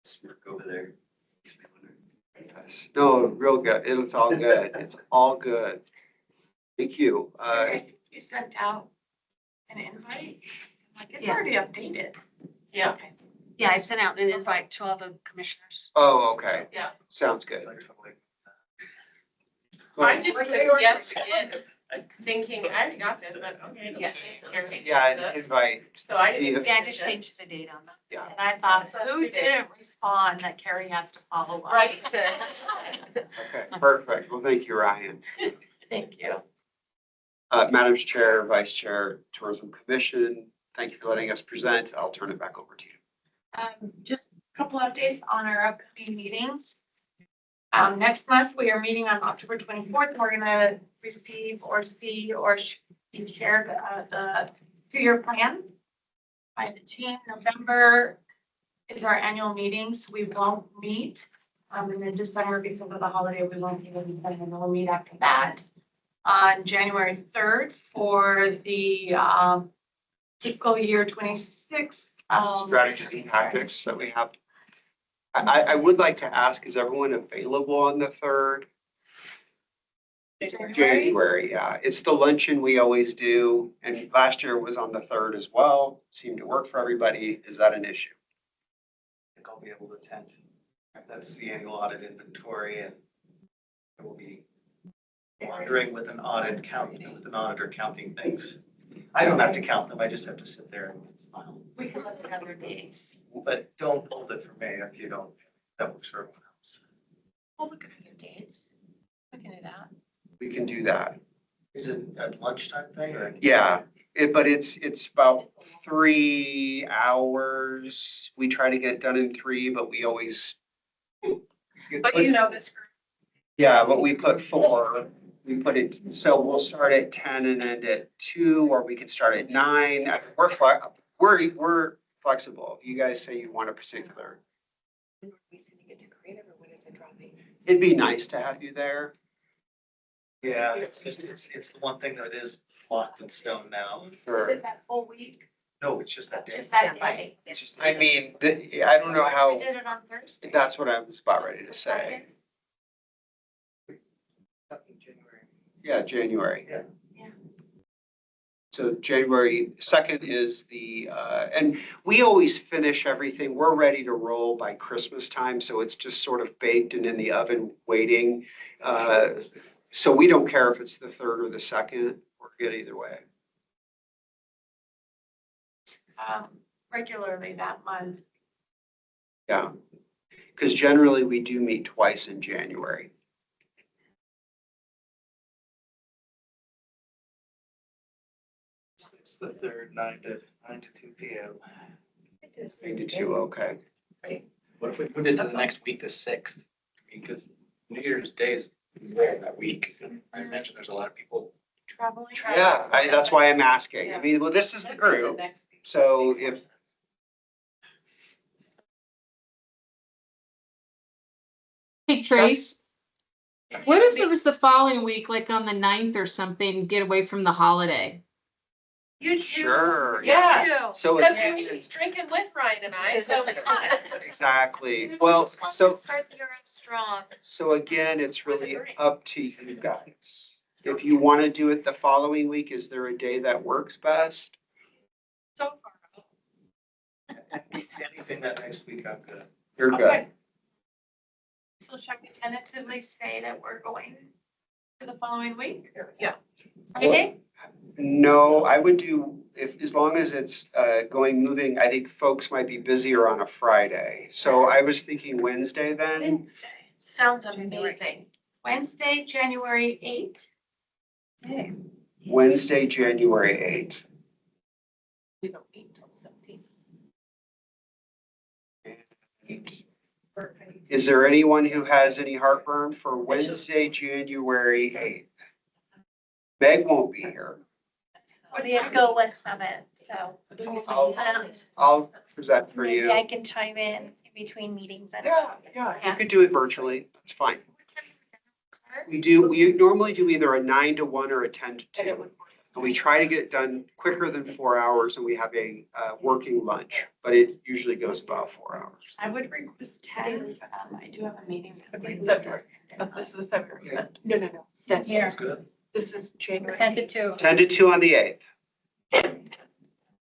Speaker 8: Smirk over there.
Speaker 4: Yes. No, real good. It's all good. It's all good. Thank you.
Speaker 2: You sent out an invite? Like, it's
Speaker 1: Yeah.
Speaker 2: already updated.
Speaker 5: Yeah.
Speaker 2: Okay.
Speaker 1: Yeah, I sent out an invite to all the commissioners.
Speaker 4: Oh, okay.
Speaker 5: Yeah.
Speaker 4: Sounds good.
Speaker 5: I just clicked yes again, thinking, I already got this, but okay, yeah, thanks, Carrie.
Speaker 4: Yeah, an invite.
Speaker 5: So I didn't.
Speaker 1: Yeah, I just changed the date on that.
Speaker 4: Yeah.
Speaker 2: And I thought, who didn't respond that Carrie has to follow up?
Speaker 5: Right.
Speaker 4: Okay, perfect. Well, thank you, Ryan.
Speaker 2: Thank you.
Speaker 4: Madam Chair, Vice Chair, Tourism Commission, thank you for letting us present. I'll turn it back over to you.
Speaker 2: Just a couple updates on our upcoming meetings. Next month, we are meeting on October 24th. We're gonna receive or see or share the 2-year plan by the team. November is our annual meeting, so we won't meet. And then December, because of the holiday, we won't meet, and we'll meet after that. On January 3rd for the fiscal year 26.
Speaker 4: Strategies and tactics that we have. I would like to ask, is everyone available on the 3rd? January, yeah. It's the luncheon we always do, and last year it was on the 3rd as well. Seemed to work for everybody. Is that an issue?
Speaker 8: I think I'll be able to attend. That's the annual audit inventory, and I will be wandering with an audit count, with an auditor counting things. I don't have to count them, I just have to sit there and smile.
Speaker 2: We can look at other days.
Speaker 8: But don't hold it for me if you don't, that works for everyone else.
Speaker 2: We'll look at other dates. We can do that.
Speaker 4: We can do that.
Speaker 8: Is it a lunchtime thing or?
Speaker 4: Yeah, but it's about 3 hours. We try to get it done in 3, but we always.
Speaker 2: But you know this group.
Speaker 4: Yeah, but we put 4. We put it, so we'll start at 10 and end at 2, or we can start at 9. We're flexible. If you guys say you want a particular. It'd be nice to have you there.
Speaker 8: Yeah, it's just, it's the one thing that is locked in stone now.
Speaker 4: Sure.
Speaker 2: That full week?
Speaker 8: No, it's just that day.
Speaker 2: Just that day.
Speaker 8: It's just.
Speaker 4: I mean, I don't know how,
Speaker 2: We did it on Thursday.
Speaker 4: that's what I was about ready to say.
Speaker 8: January.
Speaker 4: Yeah, January.
Speaker 8: Yeah.
Speaker 2: Yeah.
Speaker 4: So January 2nd is and we always finish everything. We're ready to roll by Christmas time. So it's just sort of baked and in the oven waiting. So we don't care if it's the 3rd or the 2nd. We're good either way.
Speaker 2: Regularly that month.
Speaker 4: Yeah. Because generally we do meet twice in January.
Speaker 8: It's the 3rd, 9 to 2 p.m.
Speaker 4: 9 to 2, okay.
Speaker 12: What if we put it to the next week, the 6th? Because New Year's Day is that week. I imagine there's a lot of people.
Speaker 2: Traveling.
Speaker 4: Yeah, that's why I'm asking. I mean, well, this is the group. So if,
Speaker 3: Hey, Trace, what if it was the following week, like on the 9th or something, get away from the holiday?
Speaker 2: You too.
Speaker 4: sure.
Speaker 5: Yeah.
Speaker 4: So
Speaker 5: Because
Speaker 4: again,
Speaker 5: he's drinking with Ryan and I, so.
Speaker 4: exactly. Well, so.
Speaker 2: Start the year off strong.
Speaker 4: So again, it's really up to you guys. If you want to do it the following week, is there a day that works best?
Speaker 5: So far.
Speaker 8: Anything that next week, I'm good.
Speaker 4: You're good.
Speaker 2: Okay. So shall we tentatively say that we're going to the following week?
Speaker 5: Yeah.
Speaker 2: Friday?
Speaker 4: No, I would do, as long as it's moving, I think folks might be busier on a Friday. So I was thinking Wednesday then.
Speaker 2: Sounds amazing. Wednesday, January 8th.
Speaker 5: Okay.
Speaker 4: Wednesday, January 8th.
Speaker 5: We don't meet till 17th.
Speaker 4: Is there anyone who has any heartburn for Wednesday, January 8th? Meg won't be here.
Speaker 16: We have to go with Summit, so.
Speaker 4: I'll present for
Speaker 16: Maybe I
Speaker 4: you.
Speaker 16: can chime in between meetings and.
Speaker 4: Yeah, you could do it virtually. That's fine. We normally do either a 9 to 1 or a 10 to 2. And we try to get it done quicker than 4 hours, and we have a working lunch, but it usually goes about 4 hours.
Speaker 2: I would request 10. I do have a meeting.
Speaker 5: But this is the February event.
Speaker 2: No. That's
Speaker 8: Sounds good.
Speaker 5: This is January.
Speaker 16: 10 to 2.
Speaker 4: 10 to 2 on the 8th.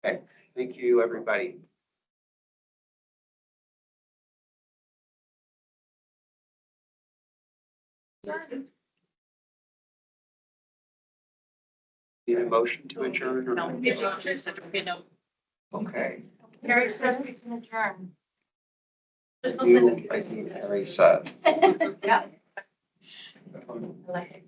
Speaker 4: Okay, thank you, everybody. Need a motion to adjourn or? Okay.
Speaker 2: Harry says we can adjourn.
Speaker 5: Just
Speaker 4: You,
Speaker 5: something.
Speaker 4: I think Harry said.
Speaker 2: Yeah.
Speaker 5: I like it.